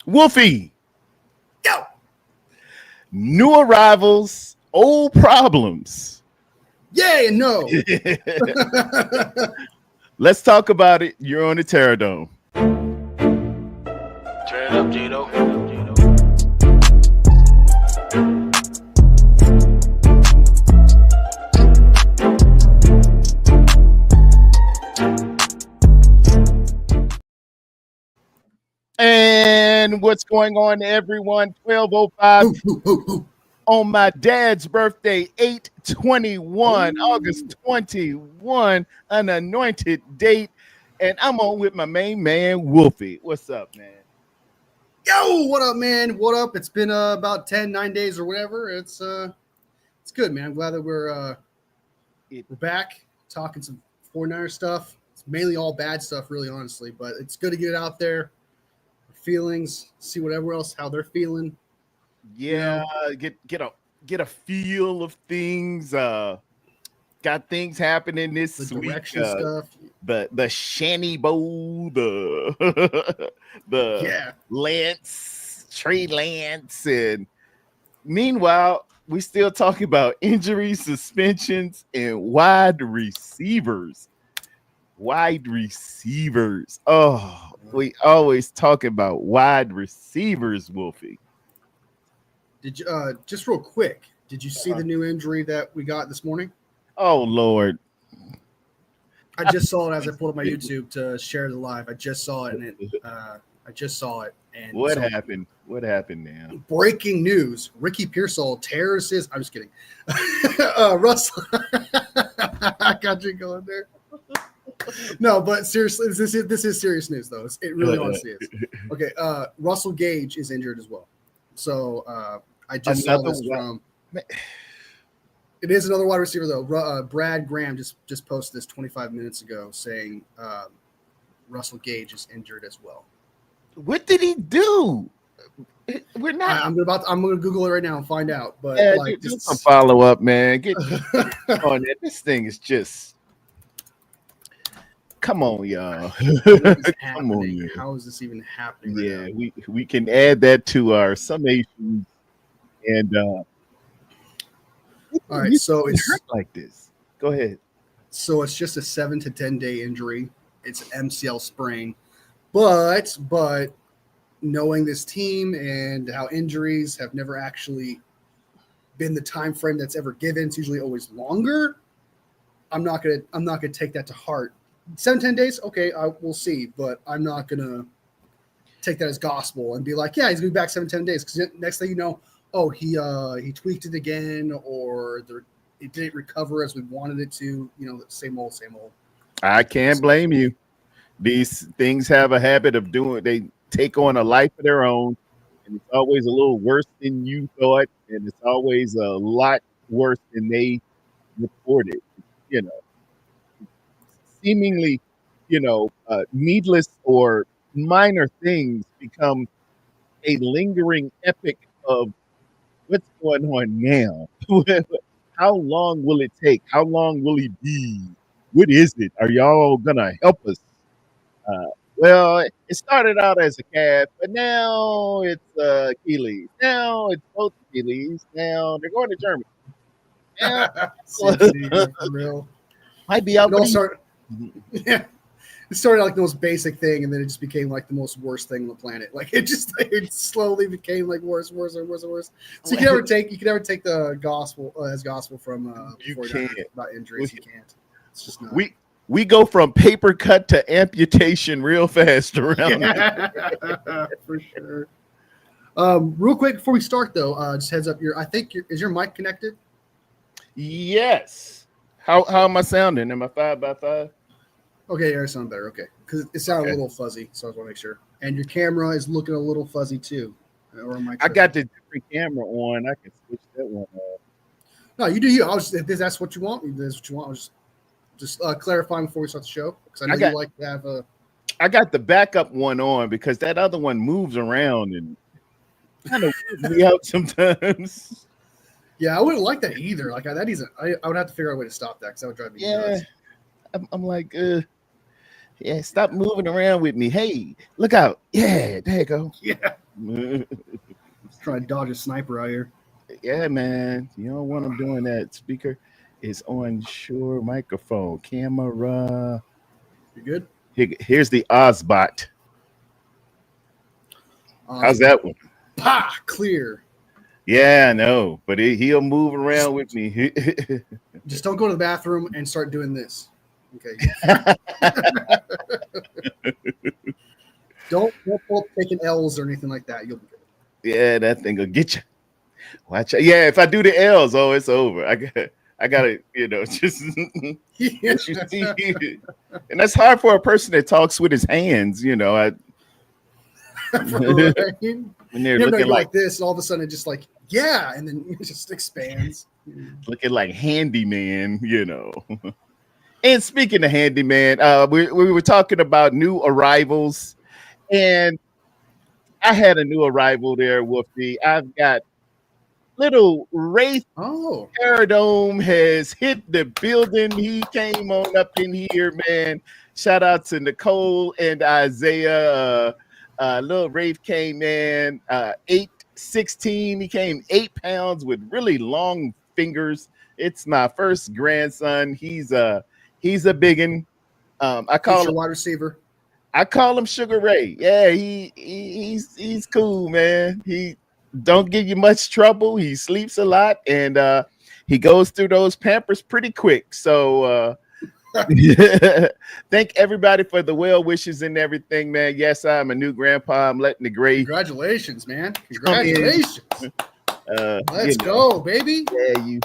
Wolfie, Yo. new arrivals, old problems. Yay and no. Let's talk about it. You're on the Terror Dome. Turn it up, Gino. And what's going on, everyone? 12:05 on my dad's birthday, 8/21, August 21, an anointed date. And I'm on with my main man, Wolfie. What's up, man? Yo, what up, man? What up? It's been about 9 days or whatever. It's good, man. I'm glad that we're back talking some 49er stuff. It's mainly all bad stuff, really, honestly, but it's good to get it out there. Feelings, see whatever else how they're feeling. Yeah, get a feel of things. Got things happening this The week. direction stuff. The Shanny Bowl, the Lance, Trey Lance, and meanwhile, we still talking about injuries, suspensions, and wide receivers. Wide receivers. Oh, we always talk about wide receivers, Wolfie. Did you just real quick? Did you see the new injury that we got this morning? Oh Lord. I just saw it as I pulled up my YouTube to share the live. I just saw it, and And what happened? What happened now? Breaking news: Ricky Pearsall tears his. I'm just kidding. Russell, I got you going there. No, but seriously, this is serious news, though. It really honestly is. Okay, Russell Gage is injured as well. So I just saw this from. It is another wide receiver though. Brad Graham just posted this 25 minutes ago saying Russell Gage is injured as well. What did he do? We're not. I'm going to Google it right now and find out. But do some follow up, man. Get on it. This thing is just. Come on, y'all. Come on. How is this even happening? Yeah, we can add that to our summation. And all right, so it's hurt like this. Go ahead. So it's just a 7 to 10 day injury. It's an MCL sprain, but knowing this team and how injuries have never actually been the time frame that's ever given, it's usually always longer. I'm not gonna take that to heart. 7-10 days, okay, we'll see, but I'm not gonna take that as gospel and be like, yeah, he's gonna be back 7-10 days, because next thing you know, oh, he tweaked it again, or it didn't recover as we wanted it to. Same old. I can't blame you. These things have a habit of they take on a life of their own, and it's always a little worse than you thought, and it's always a lot worse than they reported. Seemingly, needless or minor things become a lingering epic of what's going on now. How long will it take? How long will he be? What is it? Are y'all gonna help us? Well, it started out as a calf, but now it's Achilles. Now it's both Achilles. Now they're going to Germany. Now, for real. Might be out. Yeah, it started like the most basic thing, and then it just became like the most worst thing on the planet. Like it slowly became like worse and worse. So you can never take the gospel as gospel from you can't about injuries. You can't. It's just not. We go from paper cut to amputation real fast around. For sure. Real quick before we start though, just heads up. Is your mic connected? Yes. How am I sounding? Am I 5x5? Okay, yeah, I sound better. Okay, because it sounded a little fuzzy, so I just want to make sure. And your camera is looking a little fuzzy too. Or am I got the different camera on. I can switch that one off. No, you do you. If that's what you want, that's what you want. I was just clarifying before we start the show, because I know you like to have a. I got the backup one on because that other one moves around and kind of weirds me out sometimes. Yeah, I wouldn't like that either. Like that isn't. I would have to figure out a way to stop that, because that would drive me nuts. I'm like, stop moving around with me. Hey, look out. Yeah, there you go. Yeah. Trying to dodge a sniper out here. Yeah, man. You don't want them doing that. Speaker is on sure microphone. Camera. You good? Here's the Ozbot. How's Awesome. that one? Pa! Clear. Yeah, I know. But he'll move around with me. Just don't go to the bathroom and start doing this. Okay. Don't pull taking L's or anything like that. You'll be good. Yeah, that thing will get you. Watch out. Yeah, if I do the L's, oh, it's over. I gotta, just Yeah. you see, and that's hard for a person that talks with his hands. Right? When they're You're looking like this, all of a sudden it just like, yeah, and then it just expands. looking like handyman. And speaking of handyman, we were talking about new arrivals, and I had a new arrival there, Wolfie. I've got little Wraith Oh, Aerodome has hit the building. He came on up in here, man. Shout out to Nicole and Isaiah. Little Rafe came in 8'16". He came 8 pounds with really long fingers. It's my first grandson. He's a biggin. I call him wide receiver. Sugar Ray. Yeah, he's cool, man. He don't give you much trouble. He sleeps a lot, and he goes through those Pampers pretty quick. So thank everybody for the well wishes and everything, man. Yes, I'm a new grandpa. I'm letting the gray. Congratulations, man. Congratulations. Let's go, baby. Yeah, you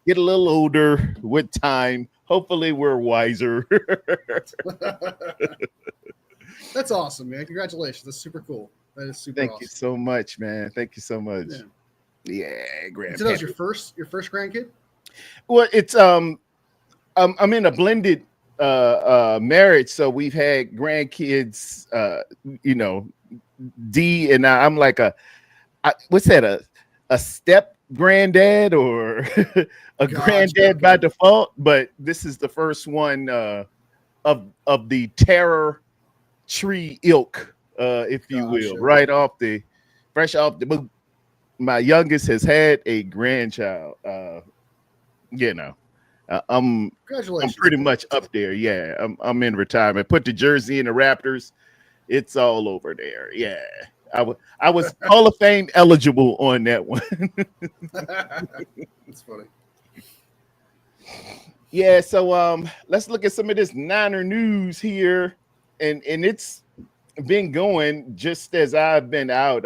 get a little older with time. Hopefully, we're wiser. That's awesome, man. Congratulations. That's super cool. That is super Thank awesome. you so much, man. Thank you so much. Yeah, grandpa. So that was your first grandkid? Well, it's I'm in a blended marriage, so we've had grandkids. D and I'm like what's that? A step granddad or a granddad by default? But this is the first one of the terror tree ilk, if you will, right off fresh off the boot. My youngest has had a grandchild. I'm pretty much up there. Yeah, I'm in retirement. Put the jersey in the Raptors. It's all over there. Yeah, I was Hall of Fame eligible on that one. That's funny. Yeah, so let's look at some of this Niner news here, and it's been going just as I've been out.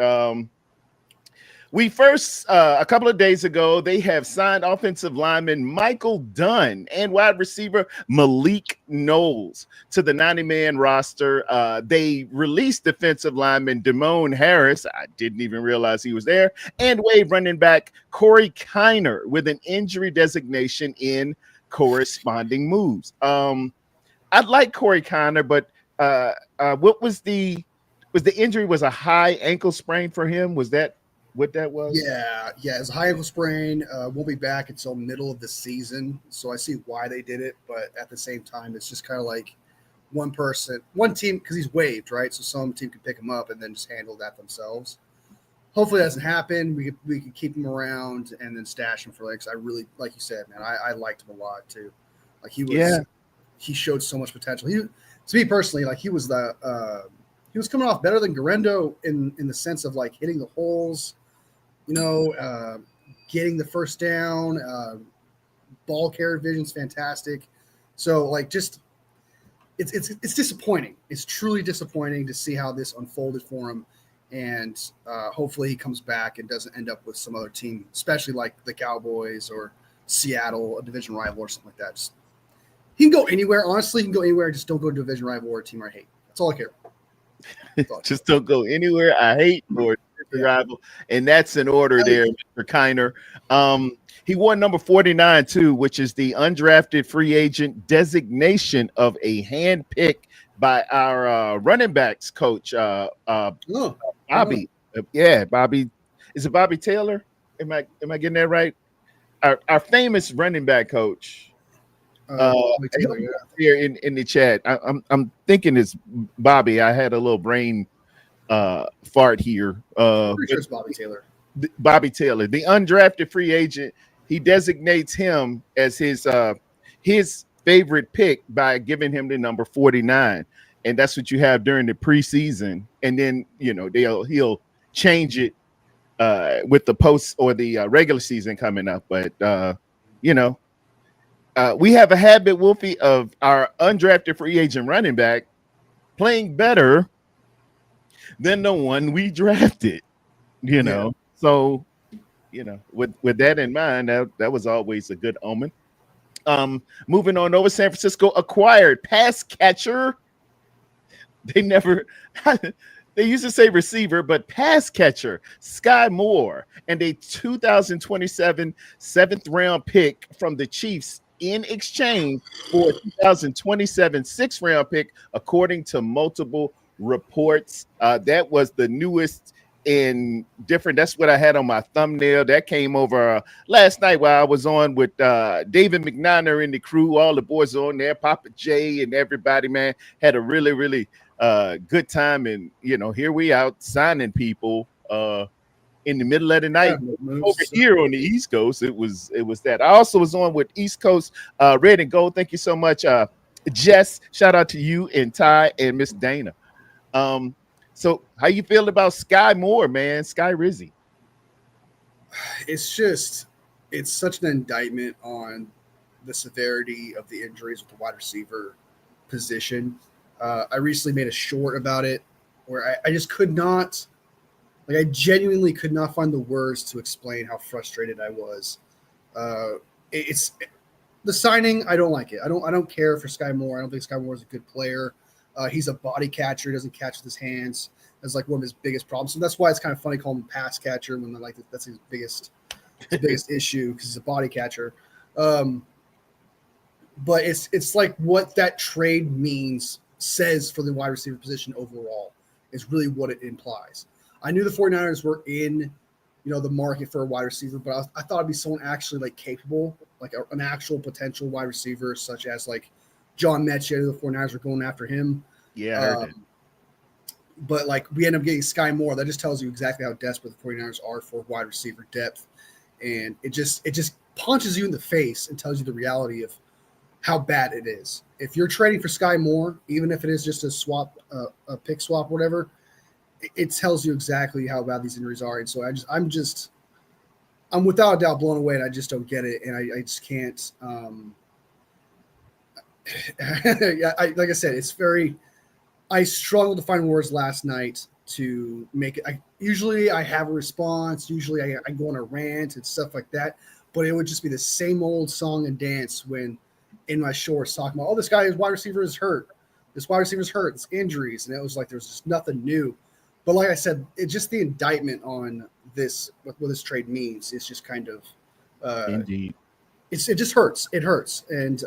We first, a couple of days ago, they have signed offensive lineman Michael Dunn and wide receiver Malik Knowles to the 90-man roster. They released defensive lineman Damone Harris. I didn't even realize he was there. And waived running back Corey Kiner with an injury designation in corresponding moves. I'd like Corey Kiner, but what was the injury? Was a high ankle sprain for him? Was that what that was? Yeah, it's a high ankle sprain. Won't be back until middle of the season. So I see why they did it, but at the same time, it's just kind of like one team, because he's waived, right? So some team can pick him up and then just handle that themselves. Hopefully that doesn't happen. We could keep him around and then stash him for legs. I really, like you said, man, I liked him a lot too. Like he showed so much potential. To me personally, like he was coming off better than Guerrero in the sense of like hitting the holes, getting the first down, ball carrier vision's fantastic. So like just it's disappointing. It's truly disappointing to see how this unfolded for him. And hopefully he comes back and doesn't end up with some other team, especially like the Cowboys or Seattle, a division rival or something like that. Just, he can go anywhere. Honestly, he can go anywhere. Just don't go to a division rival or a team I hate. That's all I care about. Just don't go anywhere I hate or rival. And that's in order there, Mr. Kiner. He wore number 49 too, which is the undrafted free agent designation of a hand pick by our running backs coach, Bobby. Bobby. Is it Bobby Taylor? Am I getting that right? Our famous running back coach. Here in the chat. I'm thinking it's Bobby. I had a little brain fart here. Pretty sure it's Bobby Taylor. Bobby Taylor, the undrafted free agent, he designates him as his favorite pick by giving him the number 49. And that's what you have during the preseason. And then, he'll change it with the post or the regular season coming up. But, we have a habit, Wolfie, of our undrafted free agent running back playing better than the one we drafted, Yeah. So, with that in mind, that was always a good omen. Moving on over, San Francisco acquired pass catcher. They never, they used to say receiver, but pass catcher, Sky Moore, and a 2027 seventh round pick from the Chiefs in exchange for a 2027 sixth round pick, according to multiple reports. That was the newest in different. That's what I had on my thumbnail. That came over last night while I was on with David McNiner and the crew. All the boys on there, Papa J and everybody, man, had a really, really good time. And here we out signing people in the middle of the night over here on the East Coast. It was that. I also was on with East Coast Red and Gold. Thank you so much, Jess. Shout out to you and Ty and Miss Dana. So how you feel about Sky Moore, man? Sky Rizzy. It's such an indictment on the severity of the injuries with the wide receiver position. I recently made a short about it where I just could not, I genuinely could not find the words to explain how frustrated I was. It's the signing. I don't like it. I don't care for Sky Moore. I don't think Sky Moore is a good player. He's a body catcher. He doesn't catch with his hands. That's like one of his biggest problems. So that's why it's kind of funny calling him pass catcher when that's his biggest issue because he's a body catcher. But it's like what that trade says for the wide receiver position overall is really what it implies. I knew the 49ers were in, the market for a wide receiver, but I thought it'd be someone actually capable, an actual potential wide receiver, such as John Mechie. The 49ers were going after him. Yeah, I heard it. But we end up getting Sky Moore. That just tells you exactly how desperate the 49ers are for wide receiver depth. And it just punches you in the face and tells you the reality of how bad it is. If you're trading for Sky Moore, even if it is just a swap, a pick swap, whatever, it tells you exactly how bad these injuries are. And so I'm without a doubt blown away, and I just don't get it. And I just can't. Like I said, I struggled to find words last night to make it. Usually I have a response. Usually I go on a rant and stuff like that. But it would just be the same old song and dance when in my shorts talking about, this guy's wide receiver is hurt. This wide receiver is hurt. It's injuries. And it was there's just nothing new. But like I said, it's just the indictment on this, what this trade means. It's just kind of indeed. It just hurts. It hurts. And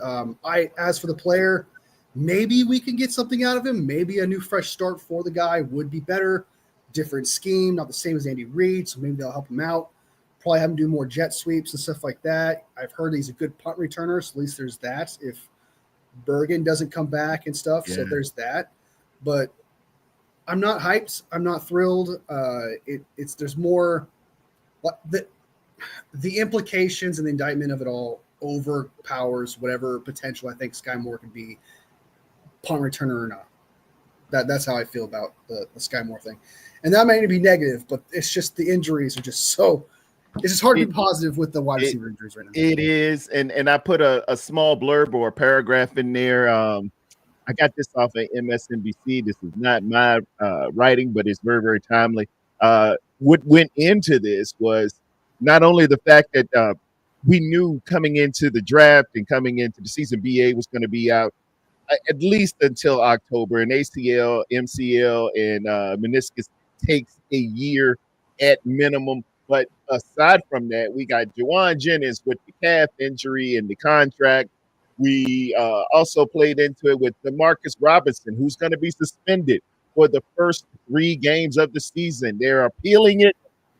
as for the player, maybe we can get something out of him. Maybe a new fresh start for the guy would be better. Different scheme, not the same as Andy Reid. So maybe they'll help him out. Probably have him do more jet sweeps and stuff like that. I've heard he's a good punt returner. So at least there's that. If Bergen doesn't come back and stuff. Yeah. So there's that. But I'm not hyped. I'm not thrilled. There's more. The implications and the indictment of it all overpowers whatever potential I think Sky Moore can be, punt returner or not. That's how I feel about the Sky Moore thing. And that may be negative, but it's just the injuries are just so – it's just hard to be positive with the wide receiver injuries right now. It is. And I put a small blurb or a paragraph in there. I got this off of MSNBC. This is not my writing, but it's very, very timely. What went into this was not only the fact that we knew coming into the draft and coming into the season, BA was going to be out at least until October, and ACL, MCL, and meniscus takes a year at minimum. But aside from that, we got Juwan Jennings with the calf injury and the contract. We also played into it with Demarcus Robinson, who's going to be suspended for the first 3 games of the season. They're appealing it,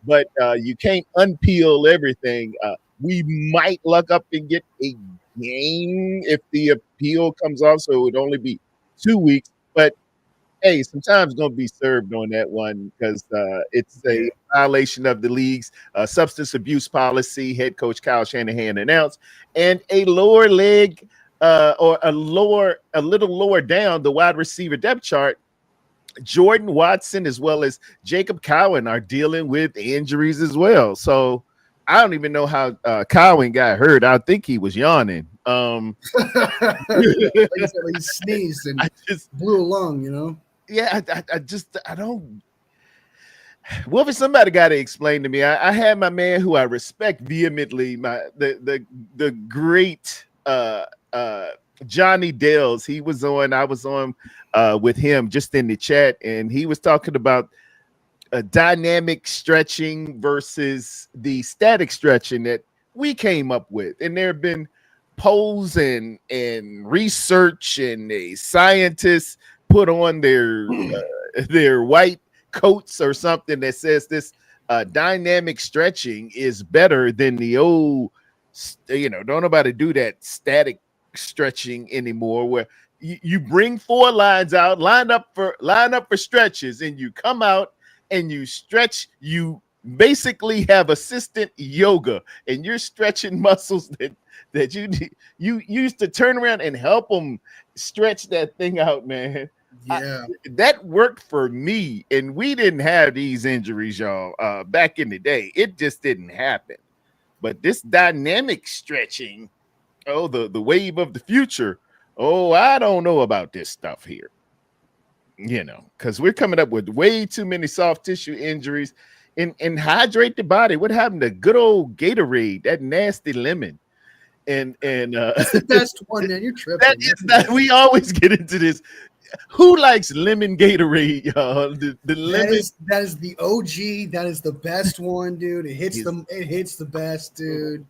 but you can't unpeel everything. We might luck up and get a game if the appeal comes off, so it would only be 2 weeks. But Hey, some time's gonna be served on that one because it's Yeah. a violation of the league's substance abuse policy. Head coach Kyle Shanahan announced, and a lower leg or a little lower down the wide receiver depth chart. Jordan Watson as well as Jacob Cowan are dealing with injuries as well. So I don't even know how Cowan got hurt. I think he was yawning. Like you said, like he sneezed and I just blew a lung, you know. yeah, I don't. Wolfie, somebody got to explain to me. I had my man who I respect vehemently, the great Johnny Dales. He was on. I was on with him just in the chat, and he was talking about dynamic stretching versus the static stretching that we came up with, and there have been polls and research, and the scientists put on their white coats or something that says this dynamic stretching is better than the old, don't nobody do that static stretching anymore where you bring four lines out, line up for stretches, and you come out and you stretch. You basically have assistant yoga, and you're stretching muscles that you used to turn around and help them stretch that thing out, man. Yeah. That worked for me, and we didn't have these injuries, y'all. Back in the day, it just didn't happen. But this dynamic stretching, the wave of the future. Oh, I don't know about this stuff here. Because we're coming up with way too many soft tissue injuries. And hydrate the body. What happened to good old Gatorade, that nasty lemon? And That's the best one, man. You're tripping. that is that we always get into this. Who likes lemon Gatorade, y'all? The lemon That is the OG. That is the best one, dude. It hits the best, dude.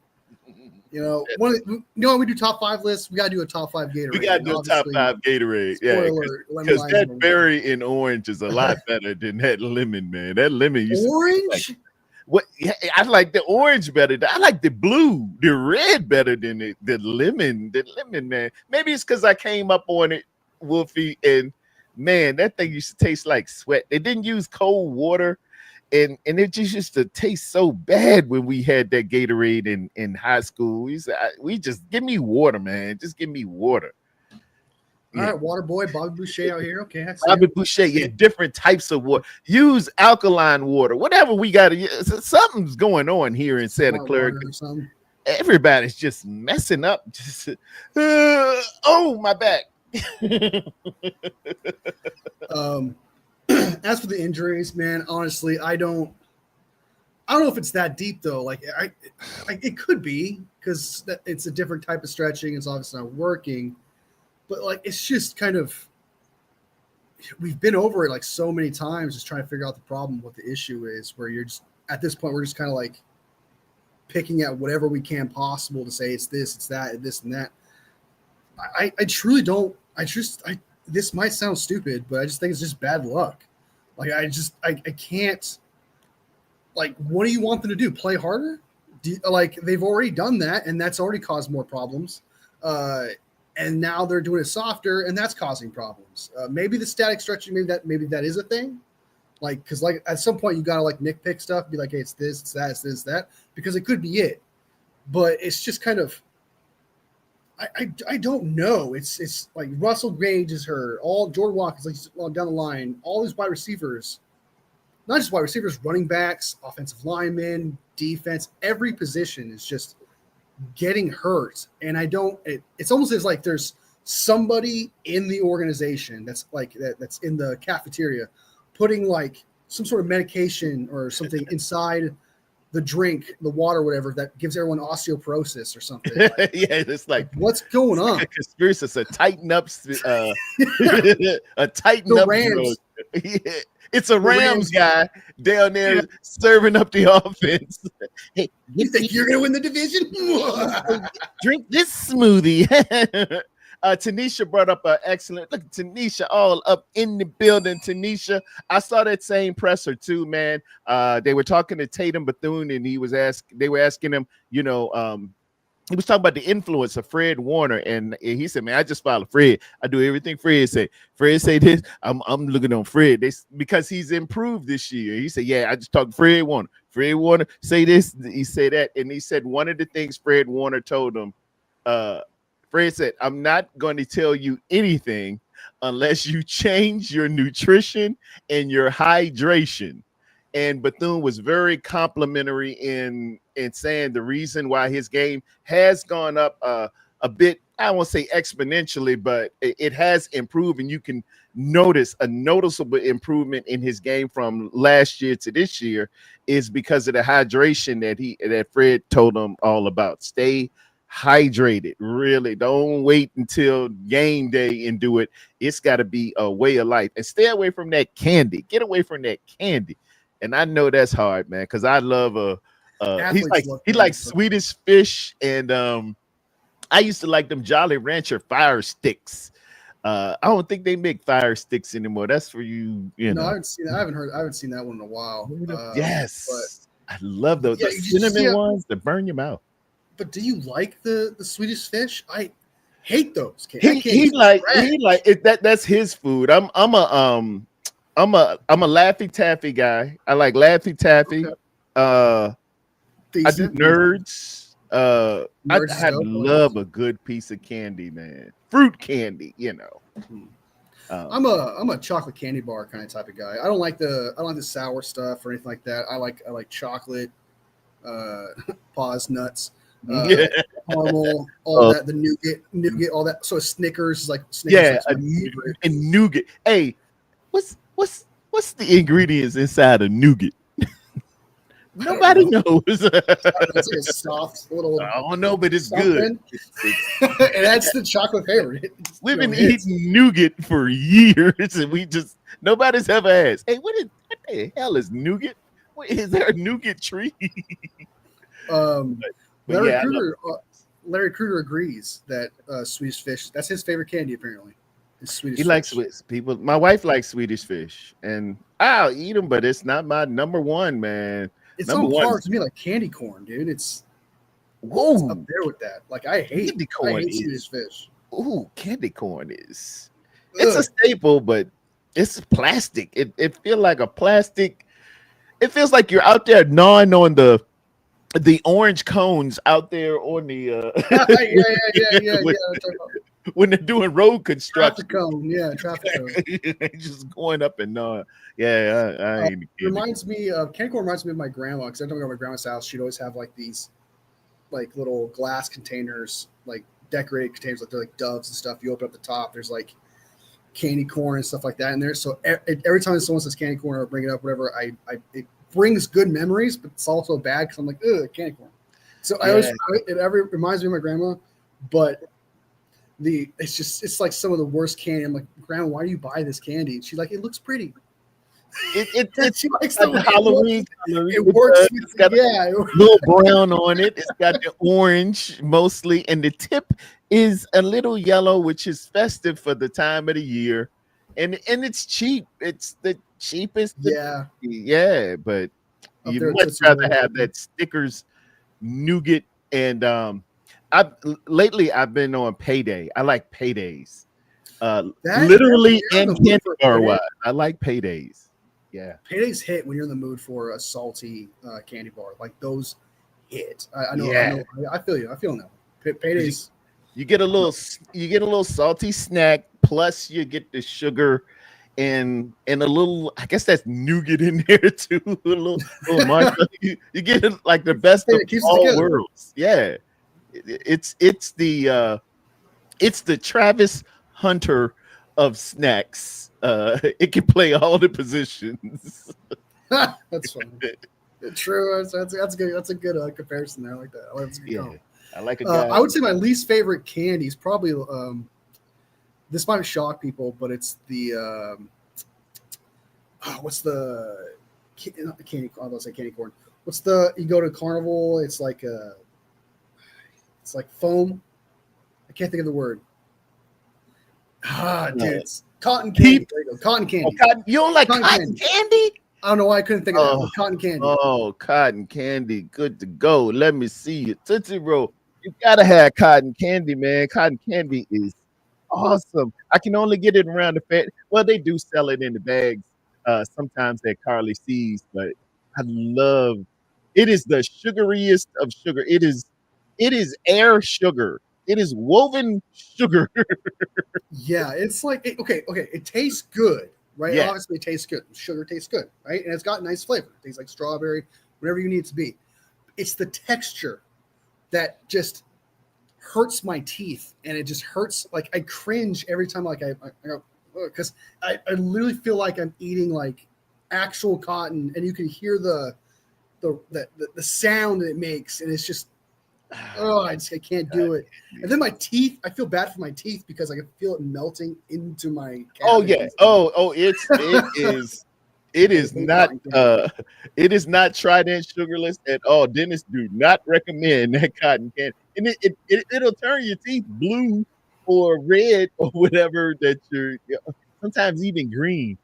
When we do top 5 lists, we gotta do a top 5 Gatorade. We gotta do a top 5 Gatorade. Spoiler, because that berry and orange is a lot better than that lemon, man. That lemon orange. What I like the orange better. I like the blue, the red better than the lemon. The lemon, man. Maybe it's because I came up on it, Wolfie, and man, that thing used to taste like sweat. They didn't use cold water, and it just used to taste so bad when we had that Gatorade in high school. We just give me water, man. Just give me water. All right, water boy, Bobby Boucher out here. Okay, Bobby Boucher, yeah, different types of water. Use alkaline water, whatever we got to. Something's going on here in Santa Clara. Everybody's just messing up. Just oh, my back. As for the injuries, man, honestly, I don't know if it's that deep though. Like, it could be because it's a different type of stretching. It's obviously not working. But like, it's just kind of, we've been over it like so many times, just trying to figure out the problem, what the issue is, where you're just, at this point, we're just kind of like picking at whatever we can possible to say it's this, it's that, this and that. I truly don't, this might sound stupid, but I just think it's just bad luck. Like, I can't, like, what do you want them to do? Play harder? They've already done that, and that's already caused more problems. And now they're doing it softer, and that's causing problems. Maybe the static stretching, maybe that is a thing. Like, because like at some point you gotta like nitpick stuff, be like, hey, it's this, it's that, it's this, that, because it could be it. But it's just kind of, I don't know. It's like Russell Gage is hurt. All Jordan Watkins like down the line. All these wide receivers, not just wide receivers, running backs, offensive linemen, defense. Every position is just getting hurt, and it's almost as like there's somebody in the organization that's like that's in the cafeteria putting like some sort of medication or something inside the drink, the water, whatever, that gives everyone osteoporosis or something. Like, yeah, it's like what's going on? Like a conspiracy, it's a tighten up, a tighten up. Rams. Yeah. It's a Rams guy down there serving up the offense. Hey, you think you're gonna win the division? Drink this smoothie. Tanisha brought up an excellent look. Tanisha all up in the building. Tanisha, I saw that same presser too, man. They were talking to Tatum Bethune, and they were asking him, he was talking about the influence of Fred Warner, and he said, "Man, I just follow Fred. I do everything Fred say. Fred say this. I'm looking on Fred because he's improved this year." He said, "Yeah, I just talked to Fred Warner. Fred Warner say this. He said that, and he said one of the things Fred Warner told him. Fred said, "I'm not going to tell you anything unless you change your nutrition and your hydration." And Bethune was very complimentary in saying the reason why his game has gone up a bit. I won't say exponentially, but it has improved, and you can notice a noticeable improvement in his game from last year to this year is because of the hydration that Fred told him all about. Stay hydrated. Really, don't wait until game day and do it. It's got to be a way of life, and stay away from that candy. Get away from that candy. And I know that's hard, man, because I love he likes Swedish fish, and I used to like them Jolly Rancher fire sticks. I don't think they make fire sticks anymore. That's for you, you know. I haven't seen that. I haven't seen that one in a while. Yes, I love those yeah, the cinnamon ones that burn your mouth. But do you like the Swedish fish? I hate those. He like it, that's his food. I'm a Laffy Taffy guy. I like Laffy Taffy. Okay. I do Nerds. Nerds I love a good piece of candy, man. Fruit candy, you know. I'm a chocolate candy bar kind of type of guy. I don't like the sour stuff or anything like that. I like chocolate, paws, nuts, caramel, all that, the nougat, all that. So Snickers is like Snickers. Yeah, and nougat. Hey, what's the ingredients inside of nougat? Nobody knows. It's like a soft little. I don't know, but it's good. And that's the chocolate favorite. We've been eating nougat for years, and nobody's ever asked, "Hey, what the hell is nougat? Is there a nougat tree?" Larry Kruger agrees that Swedish fish, that's his favorite candy apparently. He likes people. My wife likes Swedish fish, and I'll eat them, but it's not my number one, man. It's on par to me like candy corn, dude. It's up there with that. Like I hate Swedish fish. Ooh, candy corn is. It's a staple, but it's plastic. It feels like a plastic. It feels like you're out there gnawing on the orange cones out there on the when they're doing road construction. Traffic cone. Just going up and gnawing. Yeah, I ain't. Candy corn reminds me of my grandma, because every time I go to my grandma's house, she'd always have like these like little glass containers, like decorated containers, like they're like doves and stuff. You open up the top, there's like candy corn and stuff like that in there. So every time someone says candy corn or bring it up, whatever, it brings good memories, but it's also bad because I'm like, ugh, candy corn. So it reminds me of my grandma, but it's like some of the worst candy. I'm like, Grandma, why do you buy this candy? And she's like, it looks pretty. She likes the Halloween. It works. It's got a little brown on it. It's got the orange mostly, and the tip is a little yellow, which is festive for the time of the year. And it's cheap. It's the cheapest. Yeah, but you'd much rather have that Snickers nougat. And I've been on Payday. I like Paydays. Literally and candy bar wise, I like Paydays. Yeah, Paydays hit when you're in the mood for a salty candy bar. Like those hit. I know. I feel you. I feel that. Paydays. You get a little salty snack, plus you get the sugar and a little. I guess that's nougat in there too. a little you get like the best of all worlds. Yeah, it's the Travis Hunter of snacks. It can play all the positions. That's funny. True. That's good. That's a good comparison there. I like that. That's a good comment. I like a guy. I would say my least favorite candy is probably this might shock people, but it's the what's the candy? I was say candy corn. What's you go to Carnival? It's like foam. I can't think of the word. Dude, it's cotton candy. There you go. Cotton candy. You don't like cotton candy? I don't know why I couldn't think of that. Cotton candy. Oh, cotton candy. Good to go. Let me see you. Tootsie Roll. You gotta have cotton candy, man. Cotton candy is awesome. I can only get it around the fair. Well, they do sell it in the bags sometimes at Carly C's, but I love it. Is the sugariest of sugar. It is air sugar. It is woven sugar. Yeah, it's like okay. It tastes good, right? Yeah. Obviously, it tastes good. Sugar tastes good, right? And it's got nice flavor. It tastes like strawberry, whatever you need it to be. It's the texture that just hurts my teeth, and it just hurts. Like I cringe every time. Like I go because I literally feel like I'm eating like actual cotton, and you can hear the sound that it makes, and it's just I can't do it. And then my teeth, I feel bad for my teeth because I can feel it melting into my Oh yeah. cavities. It is not it is not Trident sugarless at all. Dentists do not recommend that cotton candy. And it'll turn your teeth blue or red or whatever that sometimes even green.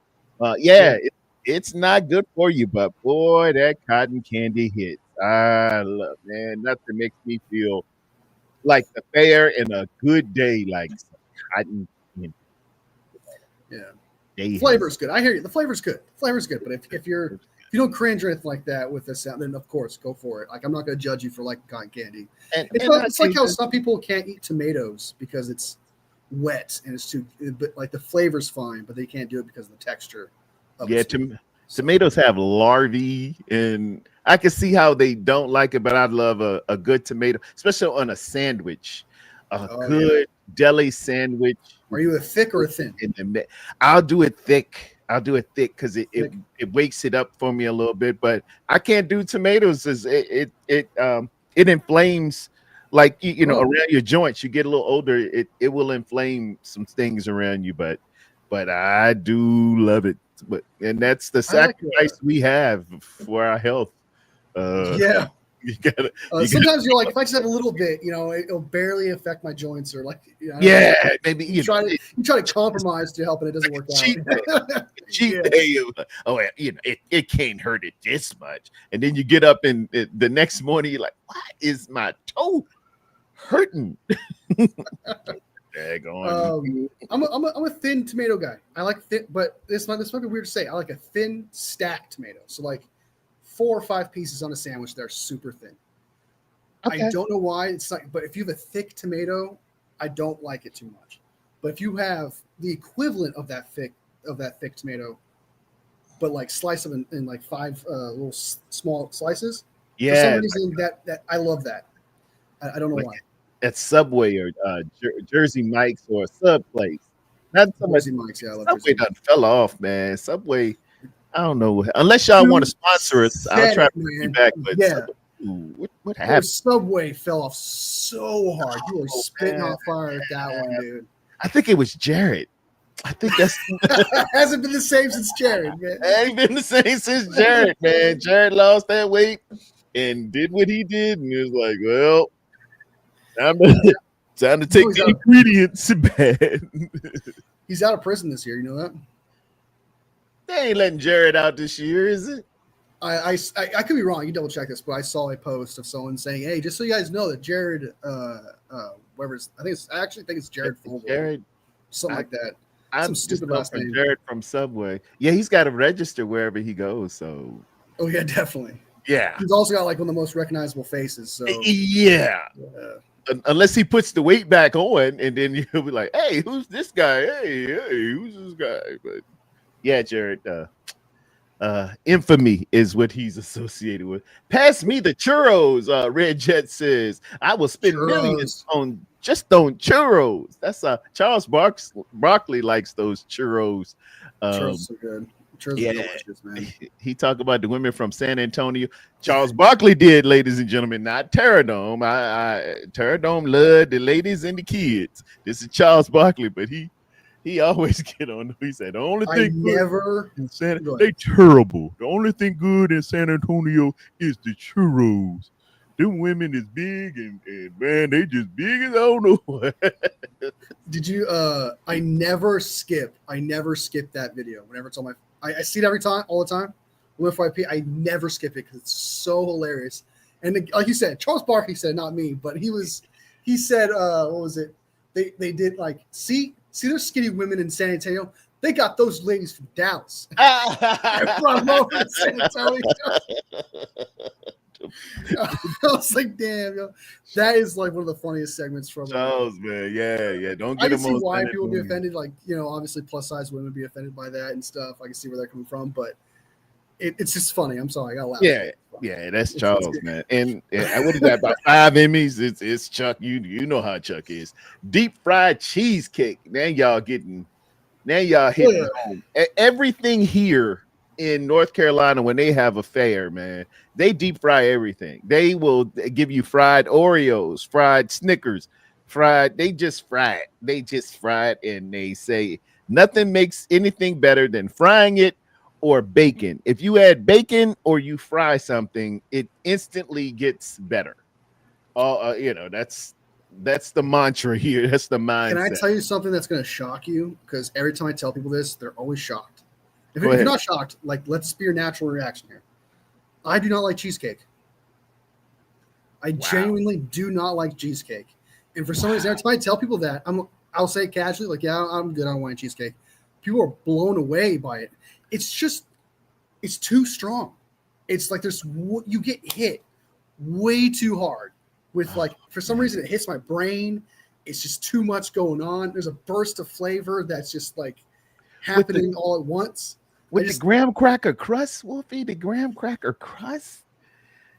Yeah. It's not good for you, but boy, that cotton candy hits. I love, man. Nothing makes me feel like the fair and a good day, like some cotton candy. Yeah. Day Flavor's good. I hear you. The flavor's good. Flavor's good. But if you don't cringe or anything like that with the sound, then of course go for it. Like I'm not going to judge you for liking cotton candy. It's like how some people can't eat tomatoes because it's wet and it's too. But like the flavor's fine, but they can't do it because of the texture. Tomatoes have larvae, and I can see how they don't like it. But I love a good tomato, especially on a sandwich. Good deli sandwich. Are you a thick or a thin? I'll do it thick. Because it wakes it up for me a little bit. But I can't do tomatoes as it inflames, like around your joints. You get a little older, it will inflame some things around you. But I do love it. And that's the sacrifice we have for our health. Yeah. You gotta, sometimes you're like, if I just have a little bit, it'll barely affect my joints, or like, maybe you try to compromise to help, and it doesn't work out. Cheap day. It can't hurt it this much, and then you get up and the next morning you're like, why is my toe hurting? I'm a thin tomato guy. I like thin, but this might be weird to say. I like a thin stacked tomato. So like 4 or 5 pieces on a sandwich that are super thin. Okay. I don't know why it's like, but if you have a thick tomato, I don't like it too much. But if you have the equivalent of that thick tomato, but like slice them in like 5 little small slices. For some reason that I love that. I don't know why. At Subway or Jersey Mike's or a sub place. Not so much. Mike's, yeah, I love Subway done fell off, man. Subway, I don't know. Unless y'all want to sponsor us, I'll try to bring you back. But yeah, what happened? Subway fell off so hard. You were spitting on fire at that one, dude. I think it was Jared. I think that's hasn't been the same since Jared, man. Ain't been the same since Jared, man. Jared lost that weight and did what he did, and it was like, well, time to take the ingredients back. He's out of prison this year. You know that? They ain't letting Jared out this year, is it? I could be wrong. You double check this, but I saw a post of someone saying, "Hey, just so you guys know that Jared, whoever's, I actually think it's Jared Fogle, Jared, something like that. Some stupid last name. Jared from Subway. Yeah, he's got to register wherever he goes. So. Oh yeah, definitely. Yeah. He's also got like one of the most recognizable faces. So. Yeah. Unless he puts the weight back on, and then you'll be like, "Hey, who's this guy? Hey, who's this guy?" But yeah, Jared. Infamy is what he's associated with. Pass me the churros. Red Jet says, "I will spend millions on churros." That's Charles Barkley likes those churros. Churros are good. Churros are delicious, man. He talked about the women from San Antonio. Charles Barkley did, ladies and gentlemen, not Terradome. Terradome loved the ladies and the kids. This is Charles Barkley, but he always get on. He said the only thing they terrible. The only thing good in San Antonio is the churros. Them women is big and man, they just big as I don't know what. Did you? I never skip that video. Whenever it's on my, I see it every time, all the time. With FYP, I never skip it because it's so hilarious. And like you said, Charles Barkley said, not me, but he said, what was it? They did like, see those skinny women in San Antonio? They got those ladies from Dallas. From over to San Antonio. I was like, damn, yo. That is like one of the funniest segments from Charles, man. Yeah. Don't I get can him see why on people be offended. Like, obviously plus size women be offended by that and stuff. I can see where they're coming from, but it's just funny. I'm sorry, I got laugh. Yeah, that's Charles, man. And what is that? About 5 Emmys. It's Chuck. You know how Chuck is. Deep fried cheesecake. Now y'all hitting home. Everything here in North Carolina, when they have a fair, man, they deep fry everything. They will give you fried Oreos, fried Snickers, they just fry it. They just fry it, and they say nothing makes anything better than frying it or bacon. If you add bacon or you fry something, it instantly gets better. That's the mantra here. That's the mindset. Can I tell you something that's going to shock you? Because every time I tell people this, they're always shocked. If you're not shocked, like, let's be your natural reaction here. I do not like cheesecake. I genuinely do not like cheesecake. And for some reason, every time I tell people that, I'll say casually, like, yeah, I'm good on wine cheesecake. People are blown away by it. It's too strong. It's like you get hit way too hard with, like, for some reason it hits my brain. It's just too much going on. There's a burst of flavor that's just like happening all at once. With the graham cracker crust, Wolfie, the graham cracker crust.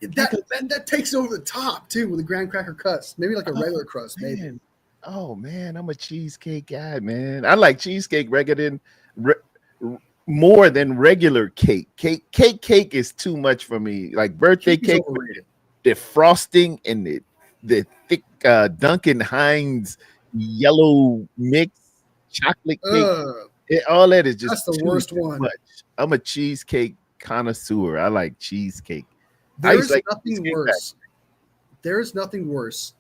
That takes over the top too with the graham cracker crust. Maybe like a regular crust, maybe. Oh man, I'm a cheesecake guy, man. I like cheesecake more than regular cake. Cake is too much for me. Like birthday cake, the frosting and the thick Duncan Hines yellow mix chocolate cake. All that is just that's the worst one. Much. I'm a cheesecake connoisseur. I like cheesecake. There's nothing worse. There's nothing worse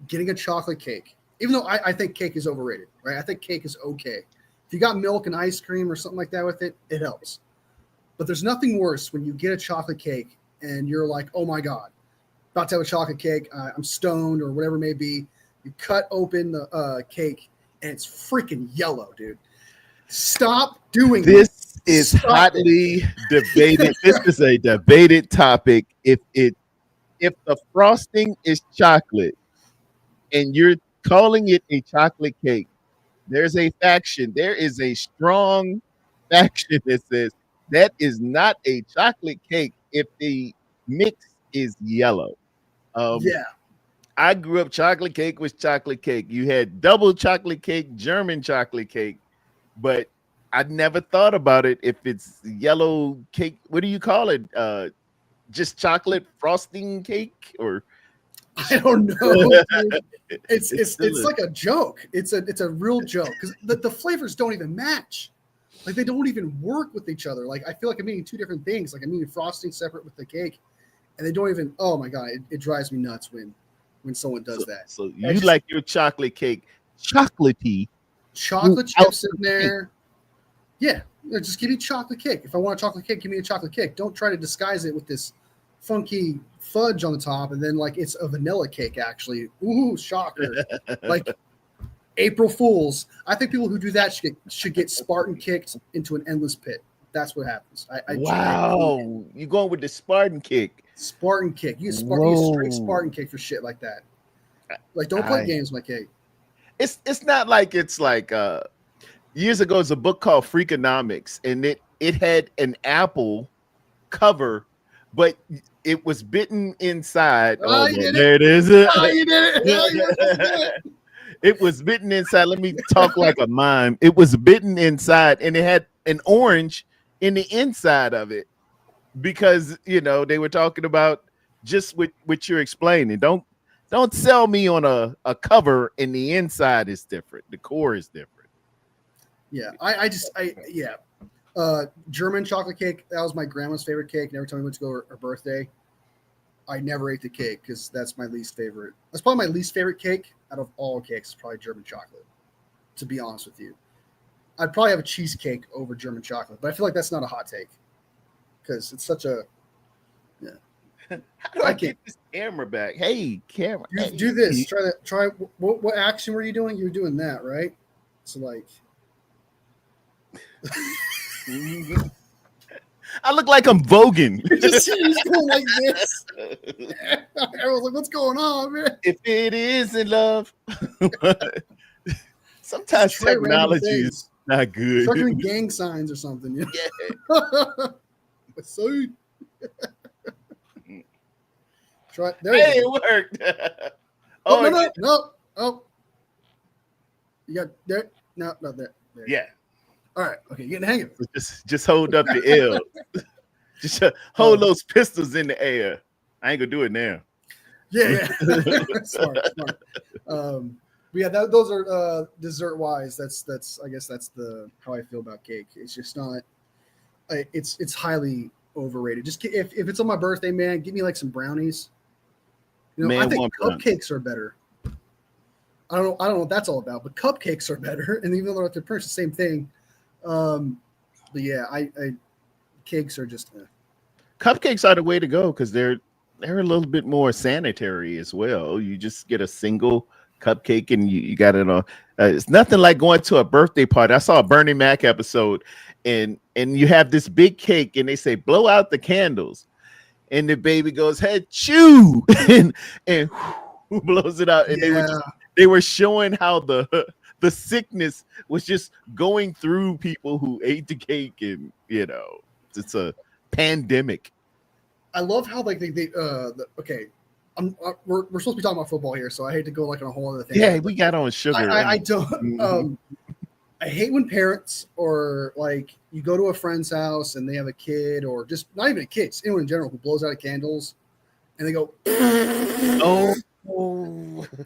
getting a chocolate cake. Even though I think cake is overrated, right? I think cake is okay. If you got milk and ice cream or something like that with it, it helps. But there's nothing worse when you get a chocolate cake and you're like, oh my God, about to have a chocolate cake. I'm stoned or whatever it may be. You cut open the cake and it's freaking yellow, dude. Stop doing this. Is hotly debated. This is a debated topic. If the frosting is chocolate and you're calling it a chocolate cake, there's a faction. There is a strong faction that says that is not a chocolate cake if the mix is yellow. I grew up, chocolate cake was chocolate cake. You had double chocolate cake, German chocolate cake, but I never thought about it if it's yellow cake. What do you call it? Just chocolate frosting cake, or I don't know. It's like a joke. It's a real joke because the flavors don't even match. Like they don't even work with each other. Like I feel like I'm eating two different things. Like I'm eating frosting separate with the cake, and they don't even. Oh my God, it drives me nuts when someone does that. So you like your chocolate cake chocolatey, chocolate chips in there. Yeah, just give me chocolate cake. If I want a chocolate cake, give me a chocolate cake. Don't try to disguise it with this funky fudge on the top and then like it's a vanilla cake actually. Ooh, shocker. Like April Fools. I think people who do that should get Spartan kicked into an endless pit. That's what happens. Wow. You're going with the Spartan kick. Spartan kick. You straight Spartan kick for shit like that. Like don't play games with my cake. It's not like it's like years ago, there's a book called Freakonomics, and it had an apple cover, but it was bitten inside. Oh, there it is. Oh, you did it. It was bitten inside. Let me talk like a mime. It was bitten inside, and it had an orange in the inside of it because they were talking about just what you're explaining. Don't sell me on a cover and the inside is different. The core is different. Yeah, German chocolate cake. That was my grandma's favorite cake. And every time we went to go her birthday, I never ate the cake because that's my least favorite. That's probably my least favorite cake out of all cakes. Probably German chocolate. To be honest with you, I'd probably have a cheesecake over German chocolate, but I feel like that's not a hot take because it's such a How do I get this camera back? Hey, camera. Hey. Do this. Try. What action were you doing? You were doing that, right? So like. I look like I'm voguing. Just going like this. I was like, "What's going on, man?" If it is in love, sometimes technology is not good. Start doing gang signs or something. You know? Yeah. So, try. There hey, you go. it worked. No. Oh, you got there. No, not there. Yeah. All right. Okay, getting the hang of it. Just hold up the L. Just hold those pistols in the air. I ain't gonna do it now. Yeah. Smart. Yeah, those are dessert wise. That's I guess that's how I feel about cake. It's just not. It's highly overrated. Just if it's on my birthday, man, give me like some brownies. You know, man, I think cupcakes are better. I don't know what that's all about, but cupcakes are better. And even though they're pretty much the same thing, but yeah, I cakes are just. Cupcakes are the way to go because they're a little bit more sanitary as well. You just get a single cupcake and you got it on. It's nothing like going to a birthday party. I saw a Bernie Mac episode, and you have this big cake, and they say blow out the candles, and the baby goes, "Hey, chew," and who blows it out, and they were showing how the sickness was just going through people who ate the cake, and it's a pandemic. I love how like okay. We're supposed to be talking about football here, so I hate to go like on a whole other thing. Yeah, we got on sugar. I don't. I hate when parents or like you go to a friend's house and they have a kid, or just not even a kid, just anyone in general who blows out candles, and they go, oh,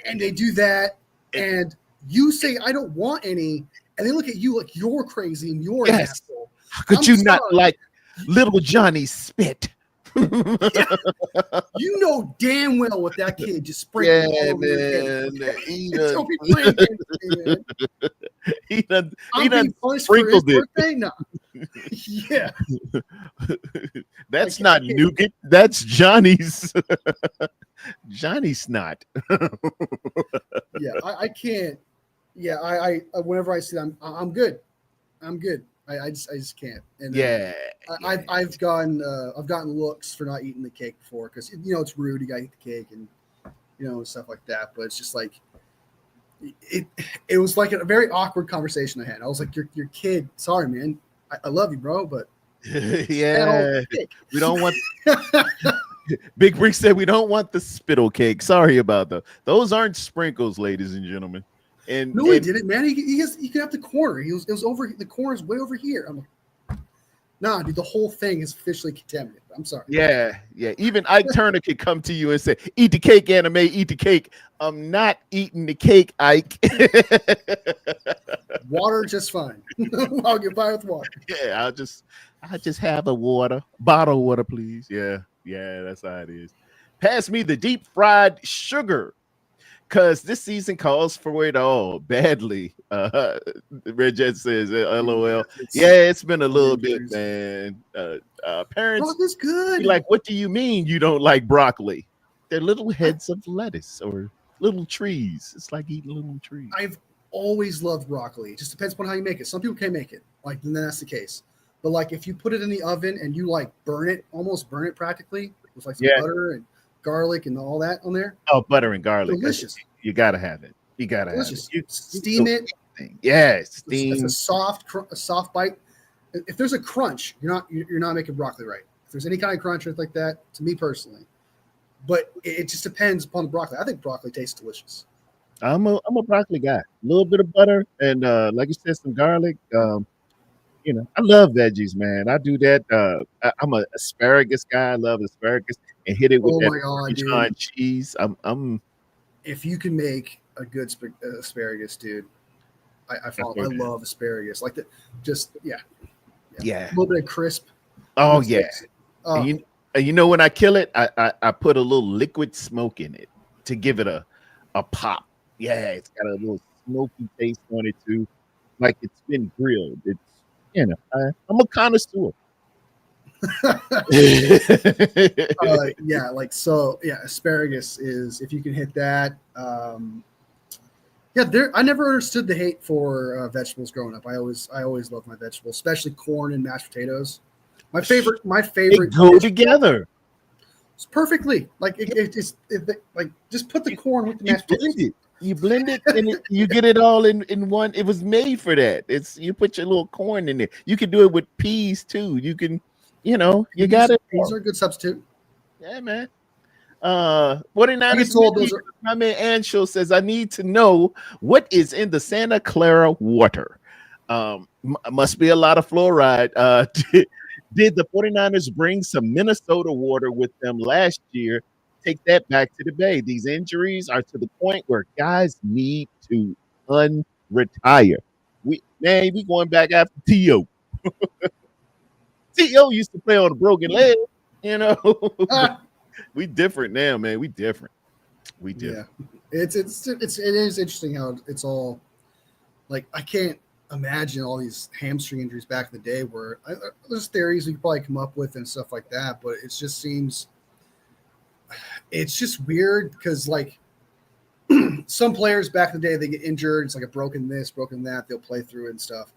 and they do that, and you say I don't want any, and they look at you like you're crazy and you're an asshole. How could you not like little Johnny spit? Yeah. You know damn well what that kid just sprinkled all over he done sprinkled it. Birthday? No. Yeah. That's not nougat. That's Johnny's snot. Yeah, I can't. Yeah, I whenever I see them, I'm good. I just can't. And I've gotten looks for not eating the cake before because it's rude. You gotta eat the cake and stuff like that. But it's just like it was like a very awkward conversation I had. I was like, "Your kid, sorry, man. I love you, bro, but yeah, we don't want." Big Brick said we don't want the spittle cake. Sorry about those aren't sprinkles, ladies and gentlemen. And he didn't, man. He could have the corner. It was over. The corner's way over here. I'm like, nah, dude. The whole thing is officially contaminated. I'm sorry. Yeah. Even Ike Turner could come to you and say, "Eat the cake, anime. Eat the cake." I'm not eating the cake, Ike. Water just fine. I'll get by with water. Yeah, I'll just have a bottle of water, please. Yeah, that's how it is. Pass me the deep fried sugar. Because this season calls for it all badly. Red Jet says, LOL. It's been a little bit, man. Parents is good. Like, what do you mean you don't like broccoli? They're little heads of lettuce or little trees. It's like eating little trees. I've always loved broccoli. It just depends upon how you make it. Some people can't make it. Like, then that's the case. But like, if you put it in the oven and you like almost burn it practically with like some butter and garlic and all that on there. Oh, butter and garlic. Delicious. You gotta have it. You gotta have it. You steam it. Yeah, steam. It's a soft bite. If there's a crunch, you're not making broccoli right. If there's any kind of crunch or like that, to me personally, but it just depends upon the broccoli. I think broccoli tastes delicious. I'm a broccoli guy. A little bit of butter and like you said, some garlic. I love veggies, man. I do that. I'm an asparagus guy. I love asparagus and hit it with that cheese. I'm. If you can make a good asparagus, dude, I love asparagus. Like that, just yeah. A little bit of crisp. Oh yeah. And you know when I kill it, I put a little liquid smoke in it to give it a pop. Yeah, it's got a little smoky taste on it too, like it's been grilled. It's I'm a connoisseur. Yeah, like so. Yeah, asparagus is if you can hit that. Yeah, I never understood the hate for vegetables growing up. I always loved my vegetables, especially corn and mashed potatoes. My They favorite go dish together. is perfectly like like just put the corn with the You mashed potatoes. blend it. You blend it and you get it all in one. It was made for that. It's you put your little corn in there. You can do it with peas too. You can, you got it. Peas are a good substitute. Yeah, man. I get 49ers told media, those are my man Anshul says, I need to know what is in the Santa Clara water. Must be a lot of fluoride. Did the 49ers bring some Minnesota water with them last year? Take that back to the Bay. These injuries are to the point where guys need to unretire. We going back after T.O. T.O. used to play on a broken leg, but we different now, man. We different. We different. yeah. It is interesting how it's all like I can't imagine all these hamstring injuries back in the day where there's theories we could probably come up with and stuff like that, but it just seems it's just weird because like some players back in the day they get injured, it's like a broken this, broken that, they'll play through it and stuff.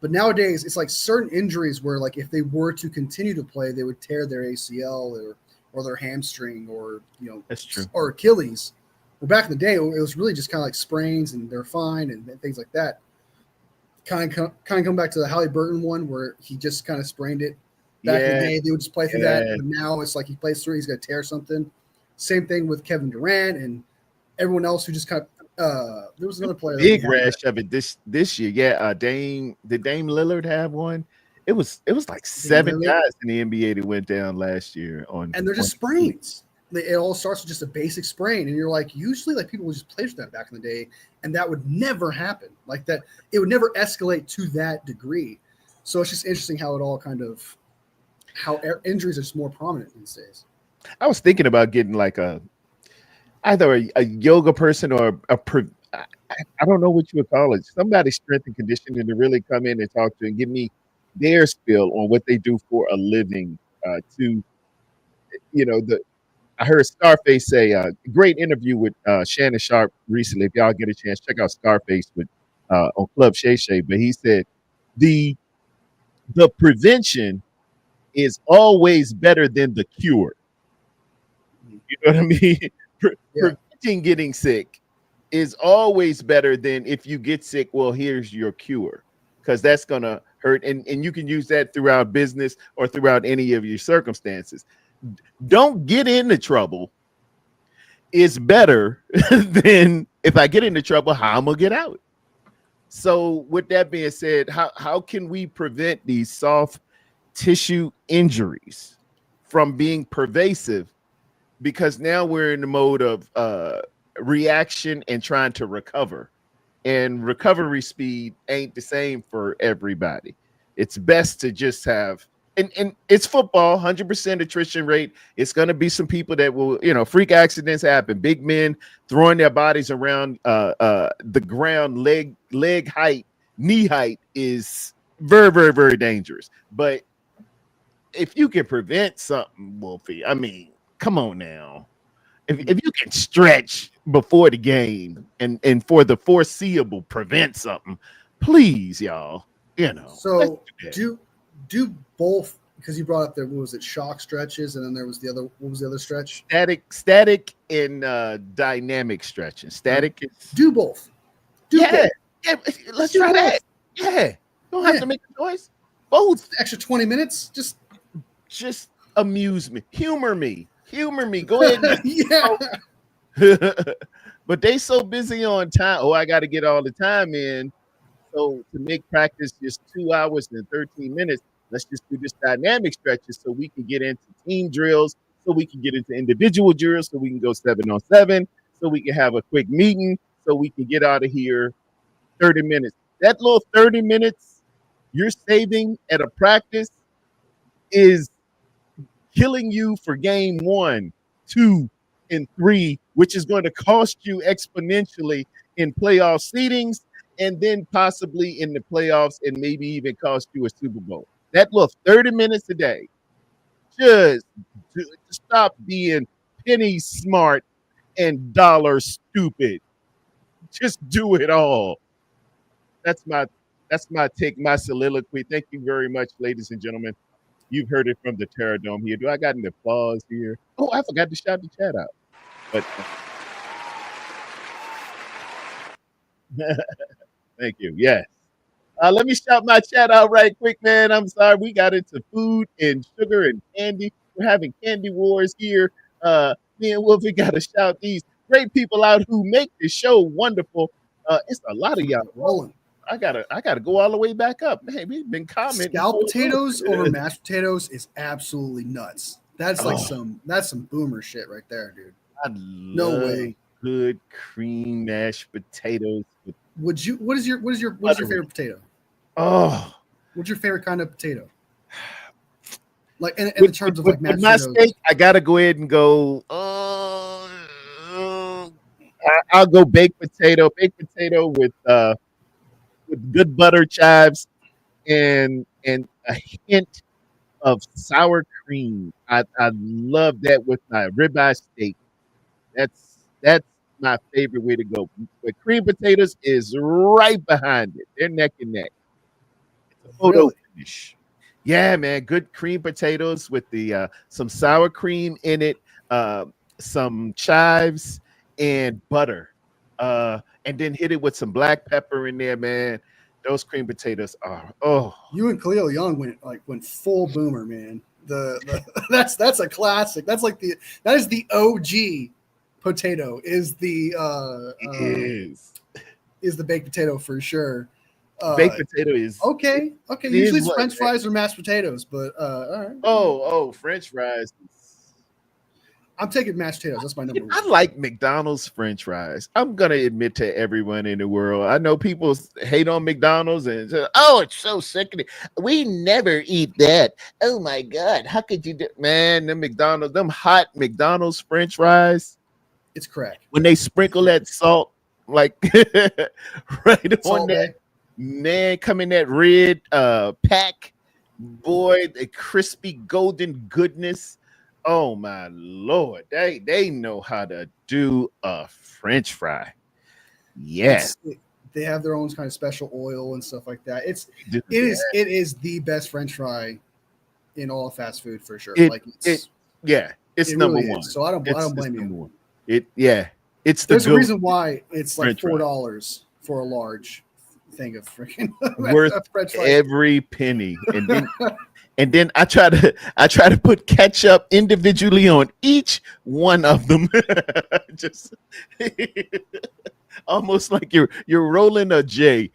But nowadays it's like certain injuries where like if they were to continue to play, they would tear their ACL or their hamstring or That's true. or Achilles. Well, back in the day, it was really just kind of like sprains and they're fine and things like that. Kind of come back to the Halle Burton one where he just kind of sprained it. Back in the day, they would just play through that. But now it's like he plays through, he's going to tear something. Same thing with Kevin Durant and everyone else who just kind of there was another player. Big rash of it this year. Yeah, did Dame Lillard have one? It was like 7 guys in the NBA that went down last year and they're just sprains. It all starts with just a basic sprain, and you're like, usually like people would just play for that back in the day, and that would never happen like that. It would never escalate to that degree. So it's just interesting how it all kind of how injuries are just more prominent these days. I was thinking about getting like either a yoga person or I don't know what you would call it. Somebody strength and conditioning to really come in and talk to and give me their spill on what they do for a living. I heard Scarface say great interview with Shannon Sharp recently. If y'all get a chance, check out Scarface with on Club Shay Shay. But he said the prevention is always better than the cure. You know what I mean? Preventing getting sick is always better than if you get sick, well, here's your cure. Because that's gonna hurt. And you can use that throughout business or throughout any of your circumstances. Don't get into trouble is better than if I get into trouble, how I'm gonna get out. So with that being said, how can we prevent these soft tissue injuries from being pervasive? Because now we're in the mode of reaction and trying to recover, and recovery speed ain't the same for everybody. It's best to just have and it's football, 100% attrition rate. It's going to be some people that will, freak accidents happen. Big men throwing their bodies around the ground, leg height, knee height is very, very, very dangerous. But if you can prevent something, Wolfie, I mean, come on now. If you can stretch before the game and for the foreseeable prevent something, please, y'all, So do both, because you brought up there, what was it, shock stretches, and then there was what was the other stretch? Static and dynamic stretching. Static is do both. Yeah, let's try that. Yeah. Don't have to make a choice. Both. Extra 20 minutes. Just amuse me. Humor me. Go ahead. Yeah. But they so busy on time. Oh, I got to get all the time in. So to make practice just 2 hours and 13 minutes, let's just do this dynamic stretches so we can get into team drills, so we can get into individual drills, so we can go 7-on-7, so we can have a quick meeting, so we can get out of here 30 minutes. That little 30 minutes you're saving at a practice is killing you for game 1, 2, and 3, which is going to cost you exponentially in playoff seedings and then possibly in the playoffs and maybe even cost you a Super Bowl. That little 30 minutes a day Just stop being penny smart and dollar stupid. Just do it all. That's my take, my soliloquy. Thank you very much, ladies and gentlemen. You've heard it from the Terror Dome here. Do I got any applause here? Oh, I forgot to shout the chat out. But thank you. Yes. Let me shout my chat out right quick, man. I'm sorry. We got into food and sugar and candy. We're having candy wars here. Me and Wolfie got to shout these great people out who make the show wonderful. It's a lot of y'all. Rolling. I gotta go all the way back up. Hey, we've been commenting. Scalloped potatoes over mashed potatoes is absolutely nuts. That's like some boomer shit right there, dude. I No love way. good cream mashed potatoes. What is your favorite potato? Oh, What's your favorite kind of potato? Like in the terms of like mashed my potatoes. steak, I gotta go ahead and go. I'll go baked potato with good butter chives and a hint of sour cream. I love that with my ribeye steak. That's my favorite way to go. But cream potatoes is right behind it. They're neck and neck. It's a photo finish. Yeah, man. Good cream potatoes with the some sour cream in it, some chives and butter. And then hit it with some black pepper in there, man. Those cream potatoes are You and Khalil Young went full boomer, man. That's a classic. That is the OG potato. Is the baked potato for sure. Baked potato is okay. Usually it's French fries or mashed potatoes, but all right. Oh, French fries. I'm taking mashed potatoes. That's my number one. I like McDonald's French fries. I'm gonna admit to everyone in the world. I know people hate on McDonald's and say, "Oh, it's so sickening. We never eat that. Oh my God, how could you do?" Man, them hot McDonald's French fries. It's correct. When they sprinkle that salt, like right Salt on that, man, come in that red pack, boy, the crispy golden goodness. Oh my Lord, they know how to do a French fry. Yes, they have their own kind of special oil and stuff like that. It is the best French fry in all fast food for sure. It's number really one. So I don't blame you. It's there's a reason why it's like $4 for a large thing of freaking worth French fry. Every penny, and then I try to put ketchup individually on each one of them, just almost like you're rolling a J.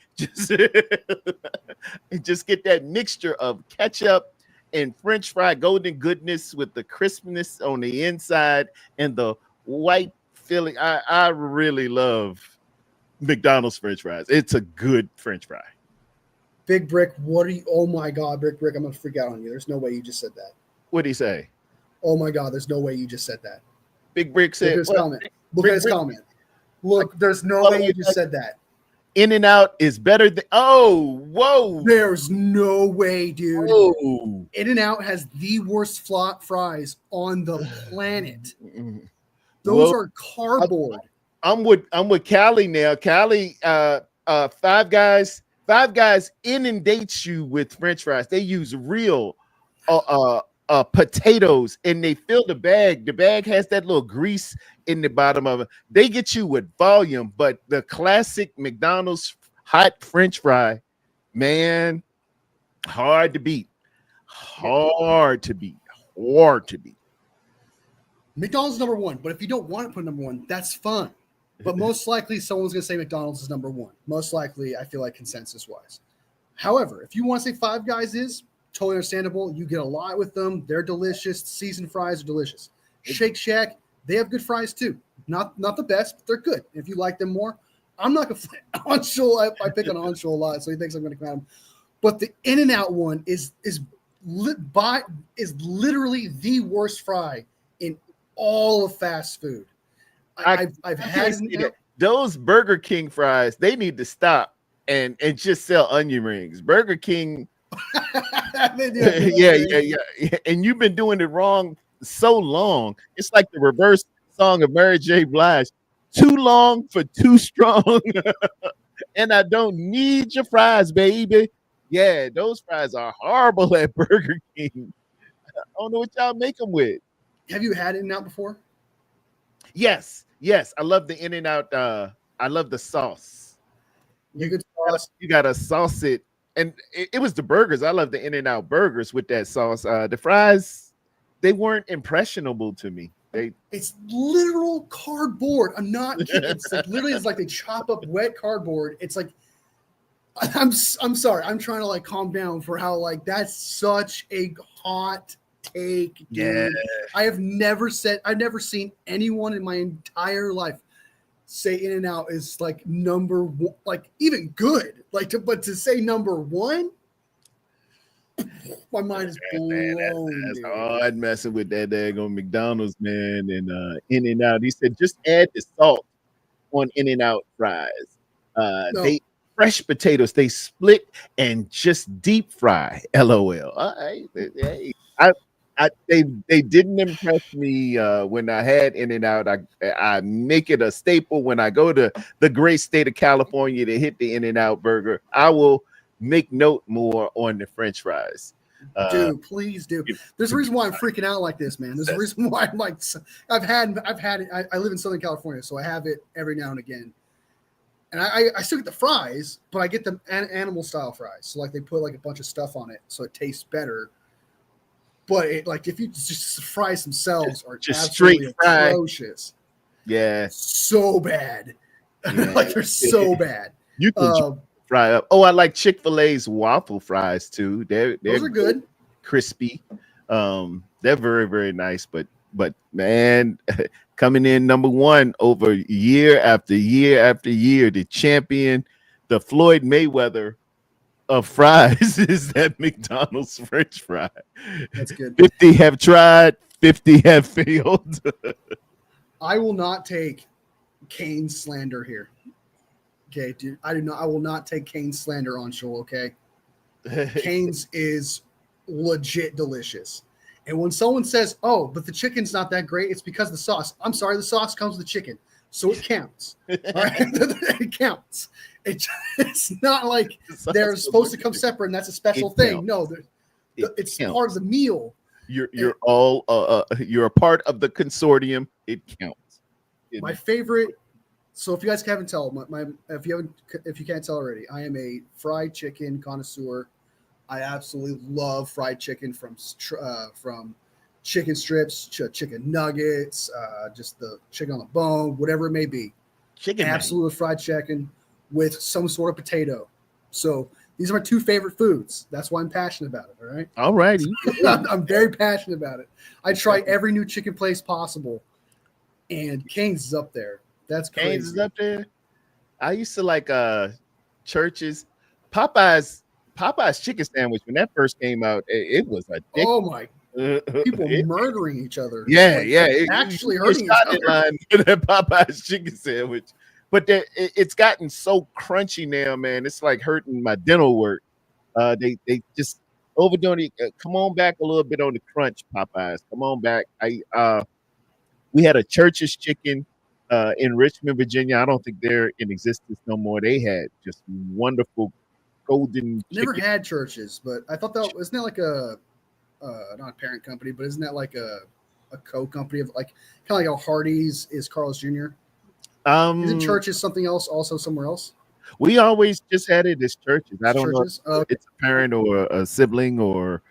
Just get that mixture of ketchup and French fry golden goodness with the crispness on the inside and the white filling. I really love McDonald's French fries. It's a good French fry. Big Brick, what are you? Oh my God, Big Brick, I'm gonna freak out on you. There's no way you just said that. What'd he say? Oh my God, there's no way you just said that. Big Brick said. Look at his comment. Look, there's no way you just said that. In-N-Out is better than. Oh, whoa! There's no way, dude. Whoa. In-N-Out has the worst fries on the planet. Those are cardboard. I'm with Callie now. Callie, Five Guys inundates you with French fries. They use real potatoes and they fill the bag. The bag has that little grease in the bottom of it. They get you with volume, but the classic McDonald's hot French fry, man, hard to beat. McDonald's is number one, but if you don't want to put number one, that's fine. But most likely someone's going to say McDonald's is number one. Most likely, I feel like consensus-wise. However, if you want to say Five Guys is, totally understandable. You get a lot with them. They're delicious. Seasoned fries are delicious. Shake Shack, they have good fries too. Not the best, but they're good. If you like them more, I'm not going to – I pick on Ansho a lot, so he thinks I'm going to come at him. But the In-N-Out one is literally the worst fry in all of fast food. I've had those Burger King fries. They need to stop and just sell onion rings. Burger King They do have good Yeah, things. yeah. And you've been doing it wrong so long. It's like the reverse song of Mary J. Blige. Too long for too strong. And I don't need your fries, baby. Yeah, those fries are horrible at Burger King. I don't know what y'all make them with. Have you had In-N-Out before? Yes, yes. I love the In-N-Out. I love the sauce. The You good gotta, sauce. you gotta sauce it. And it was the burgers. I love the In-N-Out burgers with that sauce. The fries, they weren't impressionable to me. They It's literal cardboard. I'm not kidding. It's like literally, it's like they chop up wet cardboard. It's like I'm sorry. I'm trying to like calm down for how like that's such a hot take, dude. Yeah. I've never seen anyone in my entire life say In-N-Out is like number one, like even good. But to say number one, my mind is Man, blown. that's Dude. hard messing with that daggone McDonald's, man. And In-N-Out. He said just add the salt on In-N-Out fries. No. They fresh potatoes, they split and just deep fry. LOL. All right. Hey, they didn't impress me when I had In-N-Out. I make it a staple when I go to the great state of California to hit the In-N-Out burger. I will make note more on the French fries. Dude, please do. There's a reason why I'm freaking out like this, man. There's a reason why I'm like, I've had it. I live in Southern California, so I have it every now and again. And I still get the fries, but I get the animal style fries. So like they put like a bunch of stuff on it, so it tastes better. But it, like if you just the fries themselves are just absolutely straight fry. atrocious. Yeah, So bad. Yeah. Like they're so bad. You can fry up. Oh, I like Chick-fil-A's waffle fries too. They're Those are good. Crispy. They're very, very nice. But man, coming in number one over year after year after year, the champion, the Floyd Mayweather of fries is that McDonald's French fry. That's good. 50 have tried, 50 have failed. I will not take Kane's slander here. Okay, dude. I will not take Kane's slander on show, okay? Kane's is legit delicious. And when someone says, "Oh, but the chicken's not that great," it's because of the sauce. I'm sorry, the sauce comes with the chicken. So it counts. All right? It counts. It's not like they're supposed to come separate and that's a special thing. No, it's part of the meal. You're all you're a part of the consortium. It counts. My favorite. So if you guys haven't tell, if you can't tell already, I am a fried chicken connoisseur. I absolutely love fried chicken from chicken strips, chicken nuggets, just the chicken on the bone, whatever it may be. Absolute fried chicken with some sort of potato. So these are my two favorite foods. That's why I'm passionate about it. All right. All righty. I'm very passionate about it. I try every new chicken place possible, and Cane's is up there. That's crazy. Cane's is up there. I used to like Church's, Popeye's chicken sandwich when that first came out. It was a oh my. People murdering each other. Yeah, like, yeah. Actually hurting each other. Line for that Popeye's chicken sandwich. But it's gotten so crunchy now, man. It's like hurting my dental work. They just overdoing it. Come on back a little bit on the crunch, Popeyes. Come on back. We had a Church's chicken in Richmond, Virginia. I don't think they're in existence no more. They had just wonderful golden. Never had Church's, but I thought that isn't that like a not a parent company, but isn't that like a co-company of like kind of like how Hardee's is Carl's Jr. Isn't Church's something else also somewhere else? We always just had it as Church's. I don't know if Okay. it's a parent or a sibling or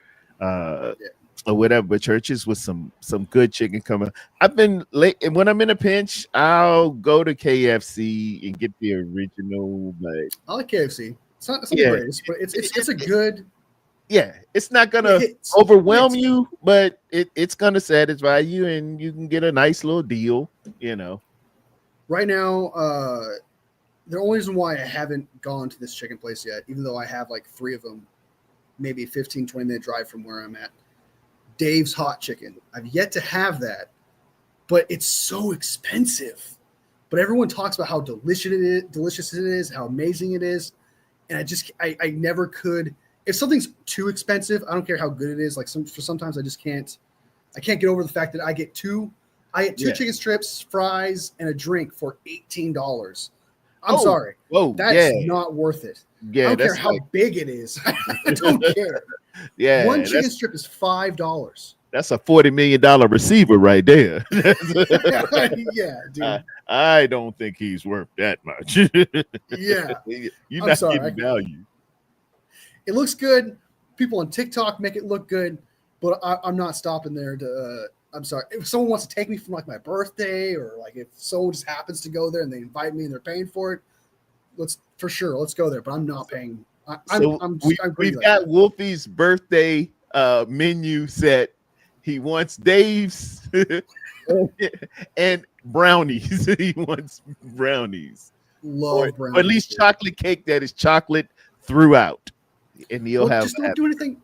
whatever, but Church's with some good chicken coming. I've been late, and when I'm in a pinch, I'll go to KFC and get the original. But I like KFC. It's not the greatest, but it's a good. Yeah, it's not gonna overwhelm you, but it's gonna satisfy you, and you can get a nice little deal. You know. Right now, the only reason why I haven't gone to this chicken place yet, even though I have like 3 of them, maybe 15, 20-minute drive from where I'm at, Dave's Hot Chicken. I've yet to have that, but it's so expensive. But everyone talks about how delicious it is, how amazing it is. And I never could. if something's too expensive, I don't care how good it is. Like sometimes I just can't. I can't get over the fact that I get two chicken strips, fries, and a drink for $18. I'm sorry. Whoa, that's not worth it. Yeah, I don't care how big it is. I don't care. Yeah, one chicken strip is $5. That's a $40 million receiver right there. Yeah, dude. I don't think he's worth that much. Yeah, you're not getting value. It looks good. People on TikTok make it look good, but I'm not stopping there to. I'm sorry. If someone wants to take me for like my birthday, or like if someone just happens to go there and they invite me and they're paying for it, let's go there. But I'm not paying. We've got Wolfie's birthday menu set. He wants Dave's and brownies. He wants brownies. Love brownies. Or at least chocolate cake that is chocolate throughout. And he'll have just don't do anything.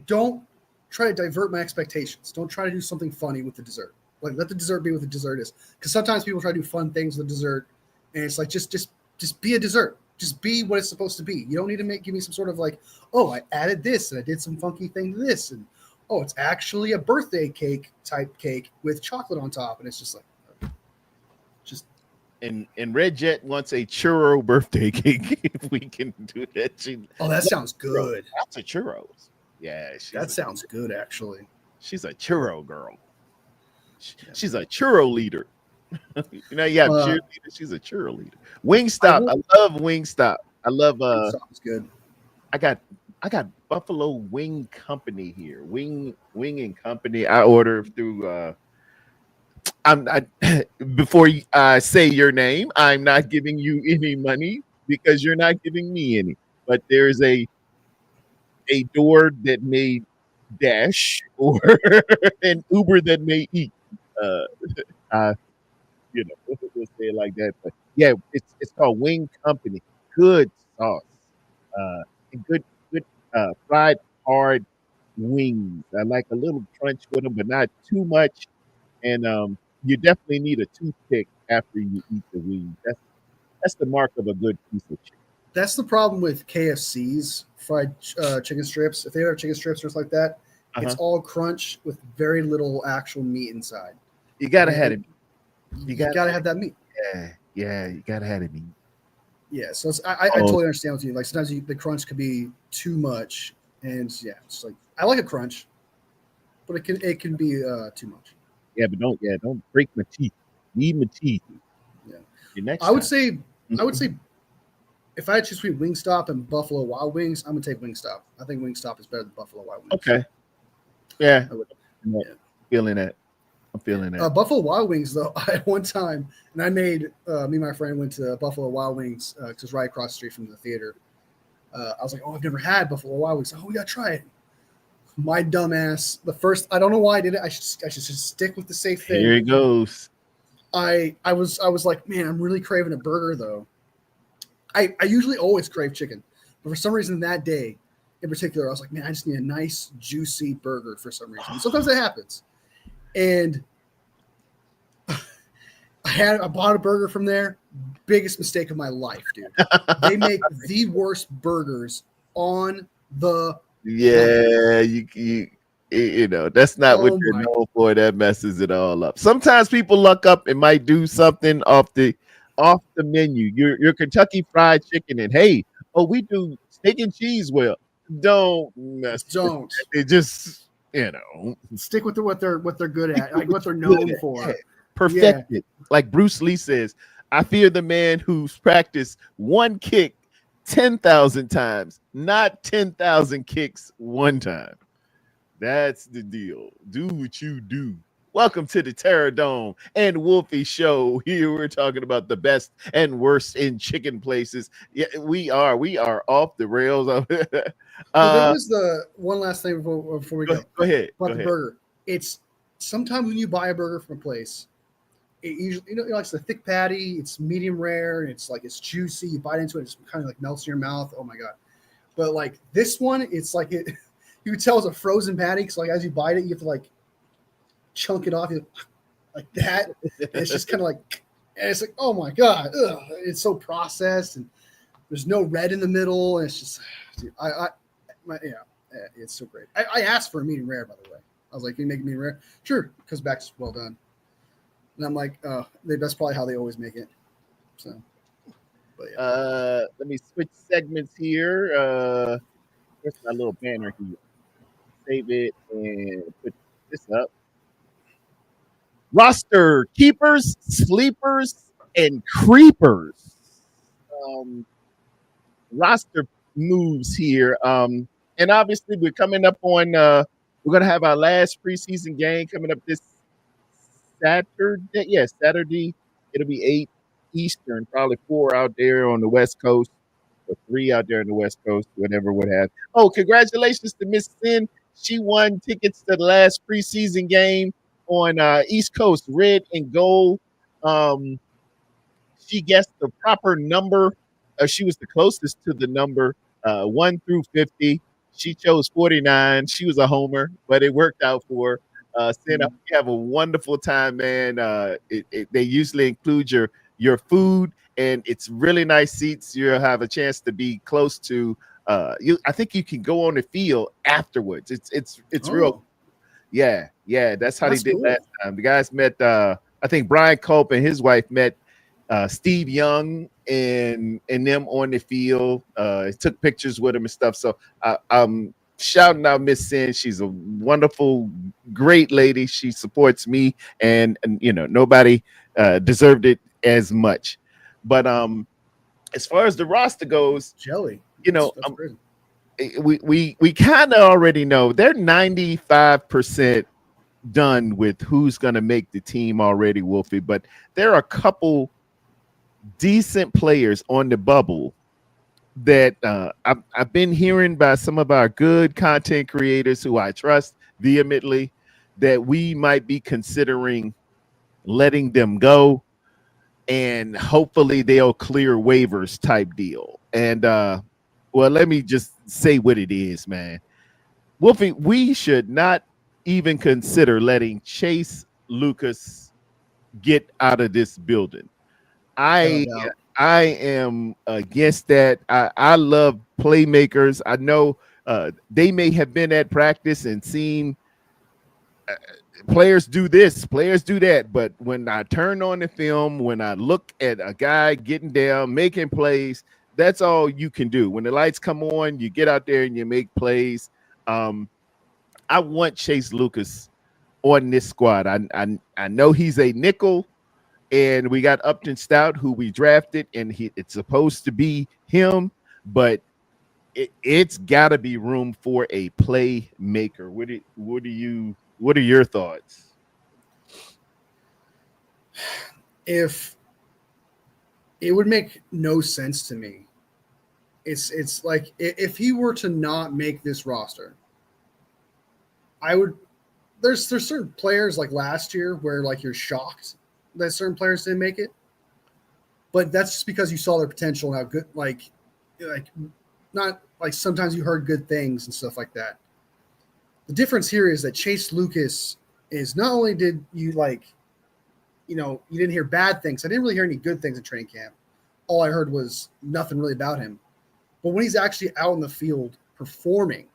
Don't try to divert my expectations. Don't try to do something funny with the dessert. Like, let the dessert be what the dessert is. Because sometimes people try to do fun things with dessert, and it's like just be a dessert. Just be what it's supposed to be. You don't need to give me some sort of like, oh, I added this and I did some funky thing to this, and oh, it's actually a birthday cake type cake with chocolate on top, and it's just like, just. And Red Jet wants a churro birthday cake. If we can do that, that sounds good. That's a churros. Yeah, that sounds good, actually. She's a churro girl. She's a churro leader. You know, you have cheerleader. She's a churro leader. Wingstop. I love Wingstop. I love. Sounds good. I got Buffalo Wing Company here. Wing and Company. I order through. Before I say your name, I'm not giving you any money because you're not giving me any. But there's a door that may dash or an Uber that may eat. You know, we'll say it like that. But yeah, it's called Wing Company. Good sauce, and good fried hard wings. I like a little crunch with them, but not too much. And you definitely need a toothpick after you eat the wings. That's the mark of a good piece of chicken. That's the problem with KFC's fried chicken strips. If they have chicken strips or something like that, it's all crunch with very little actual meat inside. You gotta have it. You gotta have that meat. Yeah, you gotta have it meat. Yeah, so I totally understand with you. Like sometimes the crunch could be too much, and yeah, it's like I like a crunch, but it can be too much. Yeah, but don't break my teeth. Need my teeth. Yeah. I would say if I had to choose between Wingstop and Buffalo Wild Wings, I'm gonna take Wingstop. I think Wingstop is better than Buffalo Wild Wings. Okay. Yeah. Feeling that. I'm feeling that. Buffalo Wild Wings, though, I one time, and I made me and my friend went to Buffalo Wild Wings because it's right across the street from the theater. I was like, oh, I've never had Buffalo Wild Wings. Oh, we gotta try it. My dumbass. I don't know why I did it. I should just stick with the safe thing. Here it goes. I was like, man, I'm really craving a burger though. I usually always crave chicken, but for some reason that day in particular, I was like, man, I just need a nice juicy burger for some reason. Sometimes that happens. And I bought a burger from there. Biggest mistake of my life, dude. They make the worst burgers on the you know, that's not what you're known for. That messes it all up. Sometimes people luck up and might do something off the menu. Your Kentucky Fried Chicken, and hey, we do steak and cheese. Well, don't mess. Don't. It just stick with what they're good at, like what they're known for. Perfect it. Like Bruce Lee says, I fear the man who's practiced one kick 10,000 times, not 10,000 kicks one time. That's the deal. Do what you do. Welcome to the Terror Dome and Wolfie Show. Here we're talking about the best and worst in chicken places. Yeah, we are off the rails. There was the one last thing before we go. Go ahead. About the burger. It's sometimes when you buy a burger from a place, it usually it's a thick patty, it's medium rare, and it's juicy. You bite into it, it's kind of like melts in your mouth. Oh my god! But like this one, it's like you can tell it's a frozen patty because like as you bite it, you have to like chunk it off like that. And it's just kind of like, and it's like, oh my god, it's so processed, and there's no red in the middle. And it's just, dude, It's so great. I asked for a medium rare, by the way. I was like, "Can you make a medium rare?" Sure, comes back well done. And I'm like, "Oh, that's probably how they always make it." So, but yeah. Let me switch segments here. Where's my little banner here? Save it and put this up. Roster keepers, sleepers, and creepers. Um, Roster moves here. And obviously we're coming up on we're gonna have our last preseason game coming up this Saturday. Yeah, Saturday. It'll be 8 Eastern, probably 4 out there on the West Coast, or 3 out there on the West Coast, whatever would have. Oh, congratulations to Miss Sin. She won tickets to the last preseason game on East Coast, red and gold. Um, she guessed the proper number. She was the closest to the number 1 through 50. She chose 49. She was a homer, but it worked out for her. Sin, I hope you have a wonderful time, man. They usually include your food, and it's really nice seats. You'll have a chance to be close to. I think you can go on the field afterwards. It's real. Yeah. That's how they did cool. last time. The guys met. I think Brian Culp and his wife met Steve Young and them on the field. Took pictures with him and stuff. So I'm shouting out Miss Sin. She's a wonderful, great lady. She supports me, and nobody deserved it as much. But as far as the roster goes, Jelly, we kind of already know they're 95% done with who's going to make the team already, Wolfie. But there are a couple decent players on the bubble that I've been hearing by some of our good content creators who I trust vehemently that we might be considering letting them go, and hopefully they'll clear waivers type deal. And well, let me just say what it is, man. Wolfie, we should not even consider letting Chase Lucas get out of this building. I am against that. I love playmakers. I know they may have been at practice and seen players do this, players do that. But when I turn on the film, when I look at a guy getting down, making plays, that's all you can do. When the lights come on, you get out there and you make plays. I want Chase Lucas on this squad. I know he's a nickel. And we got Upton Stout, who we drafted, and it's supposed to be him, but it's got to be room for a playmaker. What are your thoughts? If it would make no sense to me, it's like if he were to not make this roster, I would. There's certain players like last year where like you're shocked that certain players didn't make it, but that's just because you saw their potential and how good, like not like sometimes you heard good things and stuff like that. The difference here is that Chase Lucas is not only did you you didn't hear bad things. I didn't really hear any good things in training camp. All I heard was nothing really about him. But when he's actually out in the field performing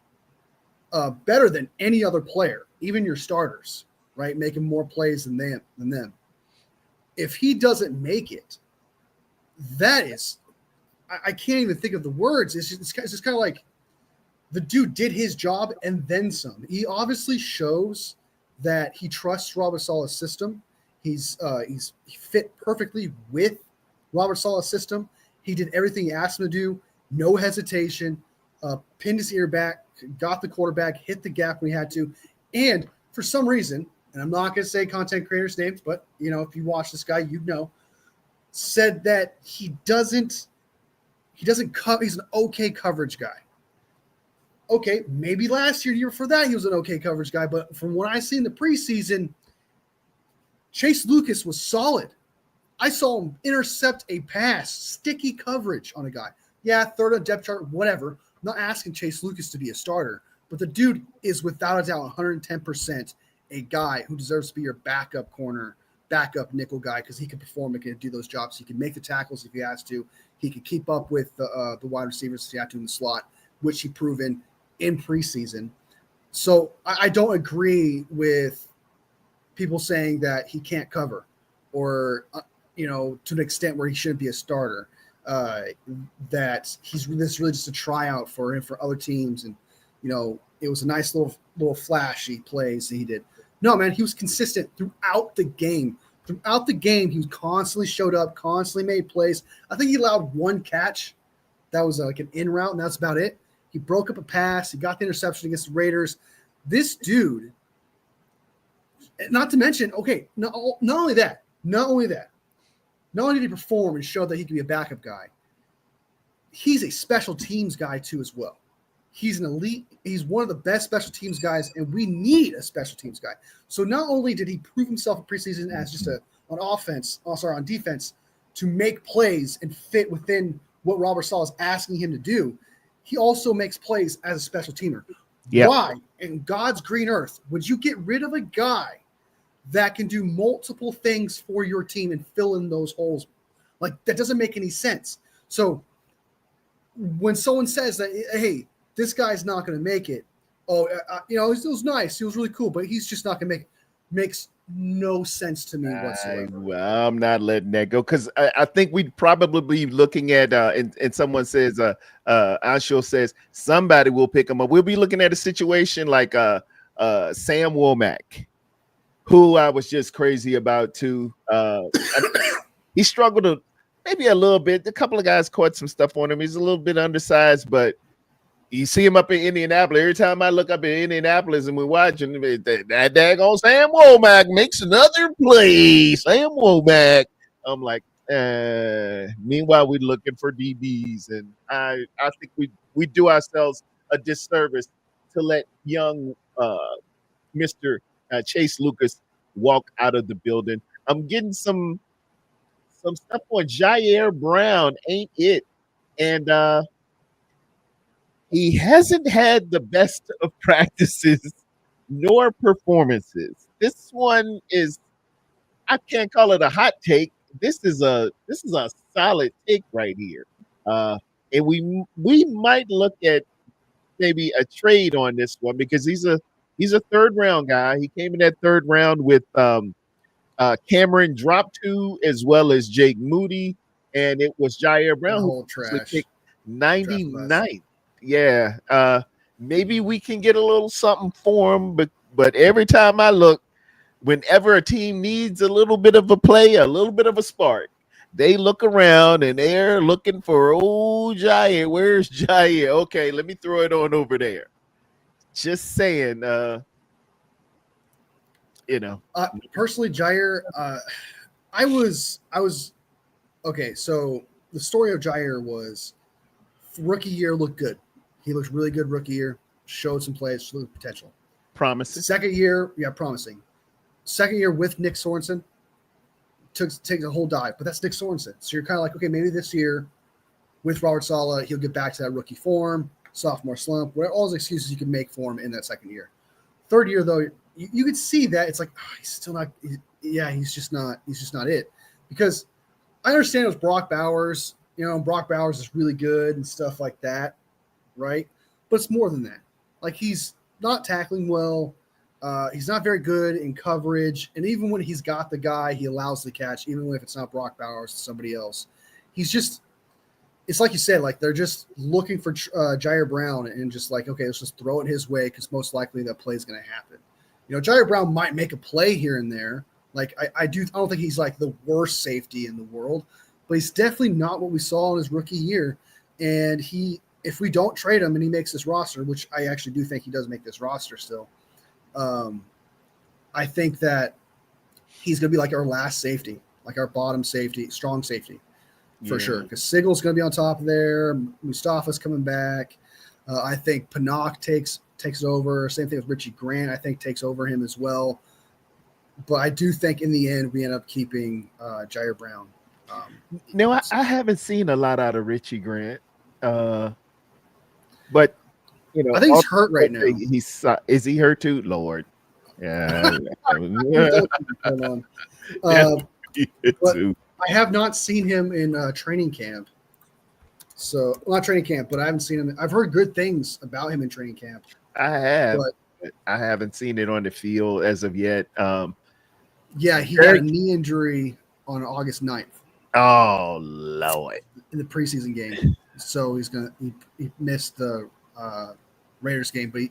better than any other player, even your starters, right, making more plays than them. If he doesn't make it, that is, I can't even think of the words. It's just kind of like the dude did his job and then some. He obviously shows that he trusts Robert Saleh's system. He's fit perfectly with Robert Saleh's system. He did everything he asked him to do, no hesitation, pinned his ear back, got the quarterback, hit the gap when he had to, and for some reason, and I'm not going to say content creators' names, but if you watch this guy, you'd know, said that he doesn't cover. He's an okay coverage guy. Okay, maybe last year, the year before that, he was an okay coverage guy, but from what I see in the preseason, Chase Lucas was solid. I saw him intercept a pass, sticky coverage on a guy. Yeah, third on depth chart, whatever. I'm not asking Chase Lucas to be a starter, but the dude is without a doubt 110% a guy who deserves to be your backup corner, backup nickel guy, because he can perform and can do those jobs. He can make the tackles if he has to. He can keep up with the wide receivers if he had to in the slot, which he proven in preseason. So I don't agree with people saying that he can't cover or, to an extent where he shouldn't be a starter. That this is really just a tryout for him for other teams. And, it was a nice little flashy plays that he did. No, man, he was consistent throughout the game. Throughout the game, he constantly showed up, constantly made plays. I think he allowed one catch. That was like an in route, and that's about it. He broke up a pass. He got the interception against the Raiders. This dude, not to mention, okay, not only did he perform and show that he could be a backup guy, he's a special teams guy too as well. He's an elite. He's one of the best special teams guys, and we need a special teams guy. So not only did he prove himself in preseason as just on defense, to make plays and fit within what Robert Saleh is asking him to do, he also makes plays as a special teamer. Yep. Why, in God's green earth, would you get rid of a guy that can do multiple things for your team and fill in those holes? Like, that doesn't make any sense. So when someone says that, hey, this guy's not going to make it, it was nice, he was really cool, but he's just not going to make it, makes no sense to me whatsoever. I'm not letting that go, because I think we'd probably be looking at and someone says Anshul says somebody will pick him up. We'll be looking at a situation like Sam Womack, who I was just crazy about too. He struggled maybe a little bit. A couple of guys caught some stuff on him. He's a little bit undersized, but you see him up in Indianapolis. Every time I look up in Indianapolis and we're watching, that daggone Sam Womack makes another play. Sam Womack. I'm like, meanwhile, we're looking for DBs. And I think we do ourselves a disservice to let young Mr. Chase Lucas walk out of the building. I'm getting some stuff on Jair Brown, ain't it? And he hasn't had the best of practices nor performances. This one is, I can't call it a hot take. This is a solid take right here. And we might look at maybe a trade on this one, because he's a third round guy. He came in that third round with Cameron Droptu as well as Jake Moody, and it was Jair Brown who picked 99th. Yeah, maybe we can get a little something for him, but every time I look, whenever a team needs a little bit of a play, a little bit of a spark, they look around and they're looking for old Jair. Where's Jair? Okay, let me throw it on over there. Just saying, personally, Jair, I was okay. So the story of Jair was rookie year looked good. He looked really good rookie year, showed some plays, showed potential. Promising. Second year, promising. Second year with Nick Sorensen, takes a whole dive, but that's Nick Sorensen. So you're kind of like, okay, maybe this year with Robert Saleh, he'll get back to that rookie form, sophomore slump, whatever, all those excuses you can make for him in that second year. Third year, though, you could see that it's like, he's still not. He's just not it. Because I understand it was Brock Bowers. Brock Bowers is really good and stuff like that, right? But it's more than that. Like, he's not tackling well. He's not very good in coverage. And even when he's got the guy, he allows the catch, even if it's not Brock Bowers, it's somebody else. It's like you said, like, they're just looking for Jair Brown and just like, okay, let's just throw it his way because most likely that play is going to happen. Jair Brown might make a play here and there. Like, I don't think he's like the worst safety in the world, but he's definitely not what we saw in his rookie year. And if we don't trade him and he makes this roster, which I actually do think he does make this roster still, I think that he's going to be like our last safety, like our bottom safety, strong safety for sure. Because Sigel's going to be on top there. Mustafa's coming back. I think Pinnock takes over. Same thing with Richie Grant, I think, takes over him as well. But I do think in the end we end up keeping Jair Brown. I haven't seen a lot out of Richie Grant, but I think he's hurt right now. Is he hurt too? Lord, yeah. But I have not seen him in training camp. So not training camp, but I haven't seen him. I've heard good things about him in training camp. I have. But I haven't seen it on the field as of yet. yeah, he got a knee injury on August 9th. Oh Lord! In the preseason game, so he missed the Raiders game, but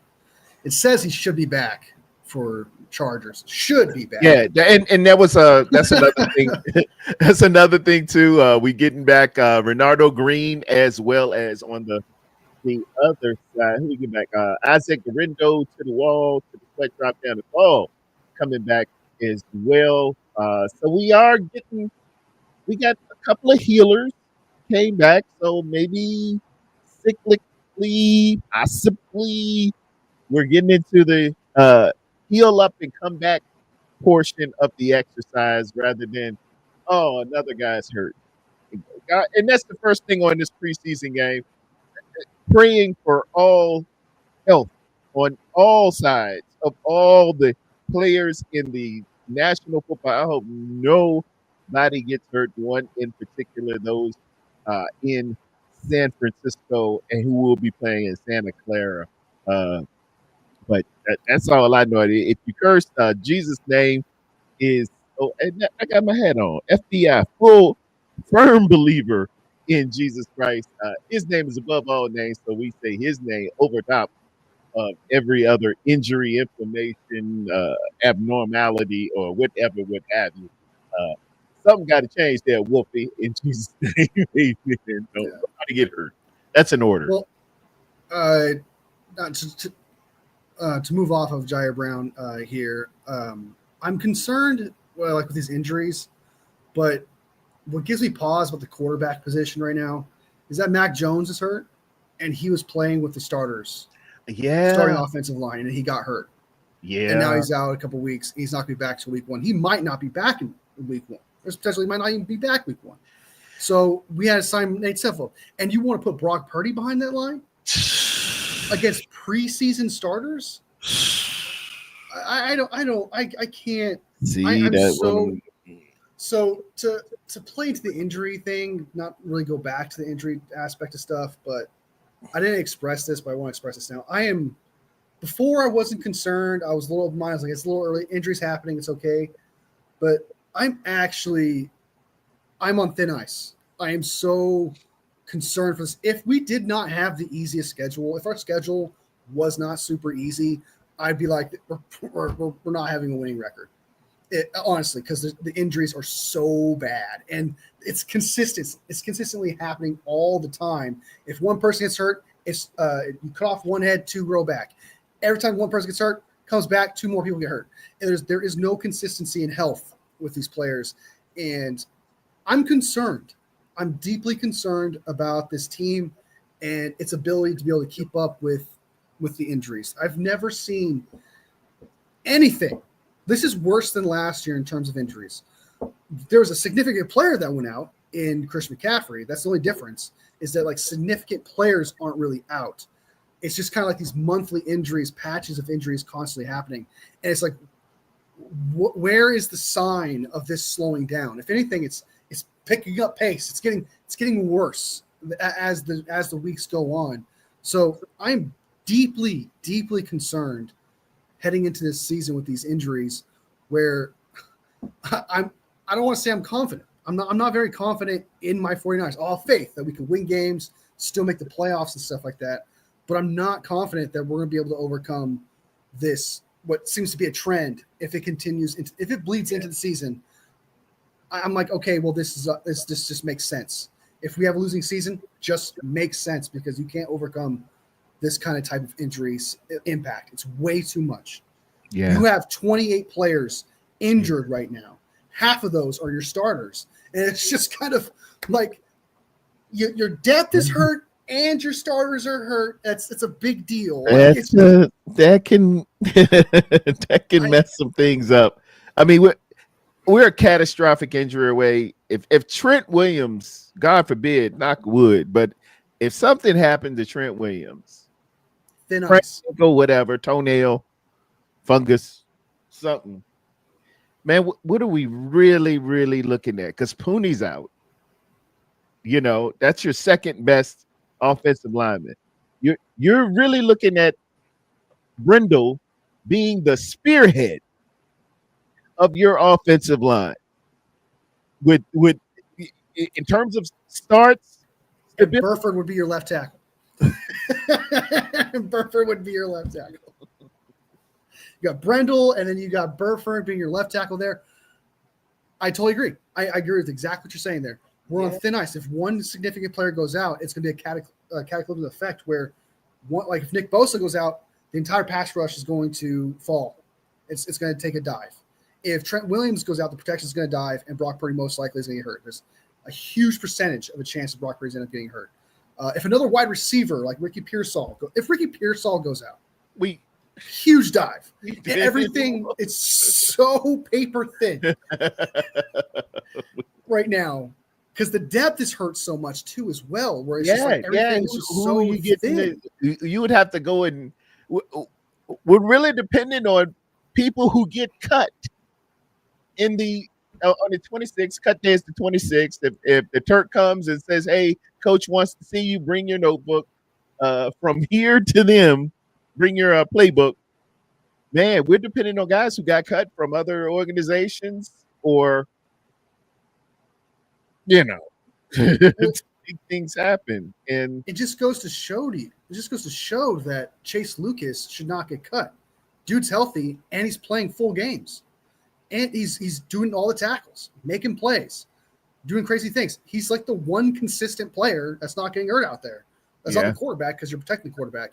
it says he should be back for Chargers. Should be back. Yeah, and that's another thing. That's another thing too. We getting back Renardo Green as well as on the other side. Who we get back? Isaac Rindo to the wall, to the sweat drop down the ball, coming back as well. So we got a couple of healers came back, so maybe cyclically, possibly, we're getting into the heal up and come back portion of the exercise rather than, oh, another guy's hurt. And that's the first thing on this preseason game. Praying for all health on all sides of all the players in the National Football. I hope nobody gets hurt. One in particular, those in San Francisco and who will be playing in Santa Clara. But that's all I know. If you curse, Jesus' name is. Oh, and I got my hat on. FBI, full, firm believer in Jesus Christ. His name is above all names, so we say His name over top of every other injury, inflammation, abnormality, or whatever, what have you. Something got to change there, Wolfie, in Jesus' name. Amen. Don't nobody get hurt. That's an order. Well, to move off of Jair Brown here, I'm concerned, like with these injuries, but what gives me pause about the quarterback position right now is that Mac Jones is hurt, and he was playing with the starters. Yeah. Starting offensive line, and he got hurt. Yeah. And now he's out a couple weeks. He's not going to be back to week one. He might not be back in week one. There's potentially might not even be back week one. So we had to sign Nate Sefo. And you want to put Brock Purdy behind that line against preseason starters? I can't see that. So to play into the injury thing, not really go back to the injury aspect of stuff, but I didn't express this, but I want to express this now. Before I wasn't concerned. I was a little mindless, like it's a little early. Injuries happening, it's okay. But I'm on thin ice. I am so concerned for this. If we did not have the easiest schedule, if our schedule was not super easy, I'd be like, we're not having a winning record. Honestly, because the injuries are so bad, and it's consistent. It's consistently happening all the time. If one person gets hurt, it's you cut off one head, two grow back. Every time one person gets hurt, comes back, two more people get hurt. And there is no consistency in health with these players, and I'm concerned. I'm deeply concerned about this team and its ability to be able to keep up with the injuries. I've never seen anything. This is worse than last year in terms of injuries. There was a significant player that went out in Chris McCaffrey. That's the only difference, is that like significant players aren't really out. It's just kind of like these monthly injuries, patches of injuries constantly happening. And it's like, where is the sign of this slowing down? If anything, it's picking up pace. It's getting worse as the weeks go on. So I'm deeply, deeply concerned heading into this season with these injuries, where I don't want to say I'm confident. I'm not very confident in my 49ers. All faith that we can win games, still make the playoffs and stuff like that. But I'm not confident that we're going to be able to overcome this, what seems to be a trend. If it continues, if it bleeds into the season, I'm like, okay, well, this just makes sense. If we have a losing season, just makes sense, because you can't overcome this kind of type of injuries impact. It's way too much. Yeah. You have 28 players injured right now. Half of those are your starters. And it's just kind of like your depth is hurt and your starters are hurt. It's a big deal. That can mess some things up. I mean, we're a catastrophic injury away. If Trent Williams, God forbid, knock wood, but if something happened to Trent Williams, thin ice, go whatever, toenail, fungus, something, man, what are we really, really looking at? Because Pooney's out. You know, that's your second best offensive lineman. You're really looking at Brindle being the spearhead of your offensive line with in terms of starts. And Burford would be your left tackle. Burford would be your left tackle. You got Brendel, and then you got Burford being your left tackle there. I totally agree. I agree with exactly what you're saying there. We're on thin ice. If one significant player goes out, it's going to be a cataclysmic effect where, like if Nick Bosa goes out, the entire pass rush is going to fall. It's going to take a dive. If Trent Williams goes out, the protection is going to dive, and Brock Purdy most likely is going to get hurt. There's a huge percentage of a chance that Brock Purdy's end up getting hurt. If another wide receiver like Ricky Pearsall, if Ricky Pearsall goes out, huge dive. Everything, it's so paper thin right now because the depth is hurt so much too as well. Where it's just like everything is just so you get thin. You would have to go and we're really dependent on people who get cut in the on the 26th. Cut day is the 26th. If the Turk comes and says, "Hey, coach wants to see you, bring your notebook from here to them, bring your playbook." Man, we're depending on guys who got cut from other organizations or, you know, things happen. And it just goes to show to you. It just goes to show that Chase Lucas should not get cut. Dude's healthy and he's playing full games. And he's doing all the tackles, making plays, doing crazy things. He's like the one consistent player that's not getting hurt out there. That's not the quarterback because you're protecting the quarterback.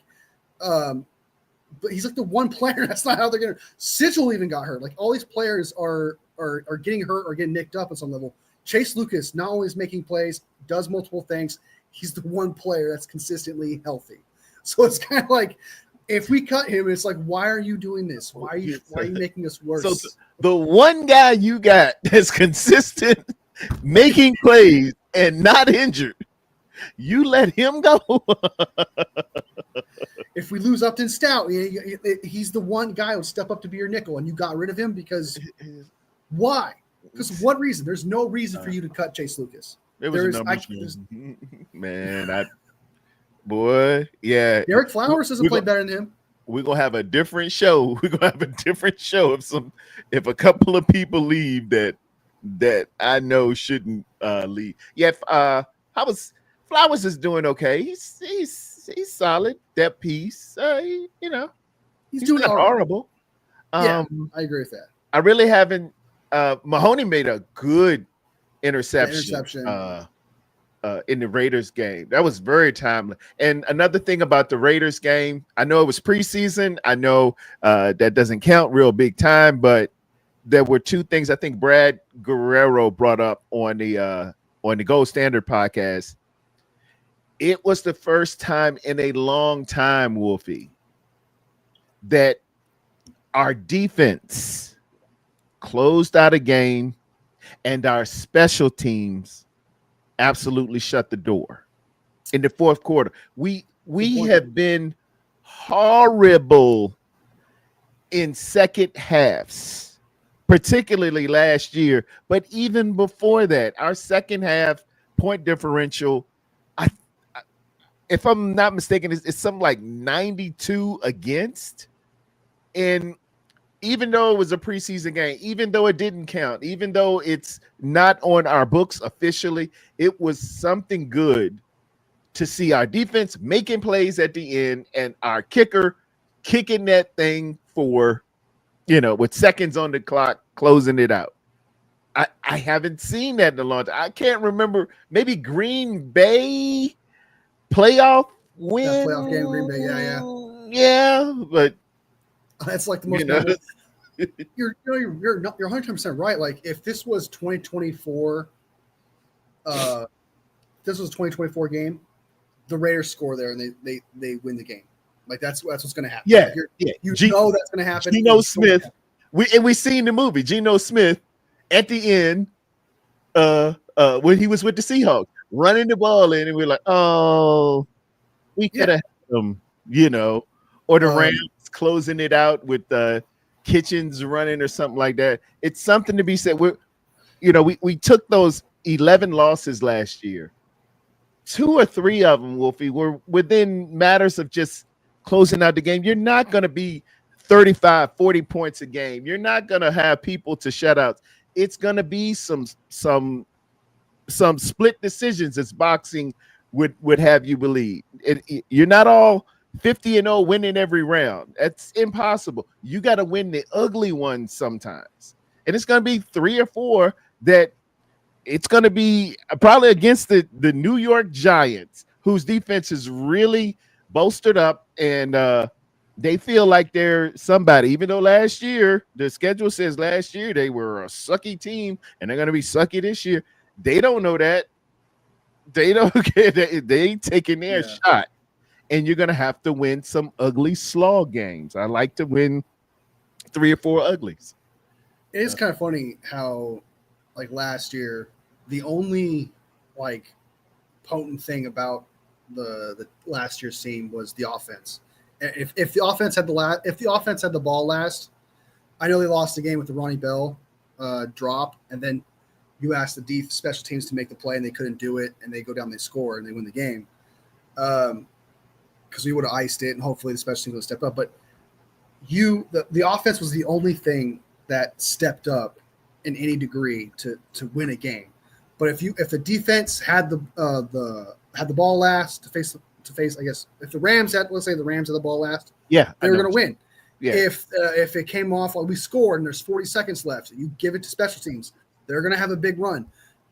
But he's like the one player that's not how they're getting hurt. Sigil even got hurt. Like all these players are getting hurt or getting nicked up at some level. Chase Lucas not only is making plays, does multiple things. He's the one player that's consistently healthy. So it's kind of like if we cut him, it's like, why are you doing this? Why are you making us worse? So the one guy you got that's consistent, making plays and not injured, you let him go. If we lose Upton Stout, he's the one guy who'll step up to be your nickel, and you got rid of him because why? Because what reason? There's no reason for you to cut Chase Lucas. Man, yeah. Derek Flowers doesn't play better than him. We're gonna have a different show. We're gonna have a different show if a couple of people leave that I know shouldn't leave. Yeah, Flowers is doing okay. He's solid. That piece, he's doing horrible. Yeah, I agree with that. I really haven't. Mahoney made a good interception. In the Raiders game. That was very timely. And another thing about the Raiders game, I know it was preseason. I know that doesn't count real big time, but there were two things I think Brad Guerrero brought up on the Gold Standard podcast. It was the first time in a long time, Wolfie, that our defense closed out a game and our special teams absolutely shut the door in the fourth quarter. We have been horrible in second halves, particularly last year, but even before that, our second half point differential, if I'm not mistaken, it's something like 92 against. And even though it was a preseason game, even though it didn't count, even though it's not on our books officially, it was something good to see our defense making plays at the end and our kicker kicking that thing for, with seconds on the clock, closing it out. I haven't seen that in a long time. I can't remember. Maybe Green Bay playoff win. That playoff game, Green Bay, yeah, but that's like the most. You're 100% right. Like if this was 2024, this was a 2024 game, the Raiders score there and they win the game. Like that's what's going to happen. Yeah, like you know that's going to happen. Geno Smith, we seen the movie. Geno Smith at the end, when he was with the Seahawks, running the ball in, and we're like, oh, we could have had him, or the Rams closing it out with Kitchens running or something like that. It's something to be said. We took those 11 losses last year 2 or 3 of them, Wolfie, were within matters of just closing out the game. You're not going to be 35, 40 points a game. You're not going to have people to shutouts. It's going to be some split decisions as boxing would have you believe. You're not all 50-0 winning every round. That's impossible. You got to win the ugly ones sometimes. And it's going to be 3 or 4 that it's going to be probably against the New York Giants, whose defense is really bolstered up, and they feel like they're somebody, even though last year, the schedule says last year they were a sucky team, and they're going to be sucky this year. They don't know that. They don't get it. They ain't taking their shot, and you're going to have to win some ugly slog games. I like to win 3 or 4 uglies. It is kind of funny how, like last year, the only like potent thing about the last year's team was the offense. If the offense had the ball last, I know they lost the game with the Ronnie Bell drop, and then you asked the special teams to make the play and they couldn't do it, and they go down, they score, and they win the game. Because we would have iced it, and hopefully the special teams would step up. But the offense was the only thing that stepped up in any degree to win a game. But if the defense had the ball last to face, I guess if the Rams had, let's say the Rams had the ball last, they were going to win. Yeah. If it came off while we scored and there's 40 seconds left, you give it to special teams, they're going to have a big run.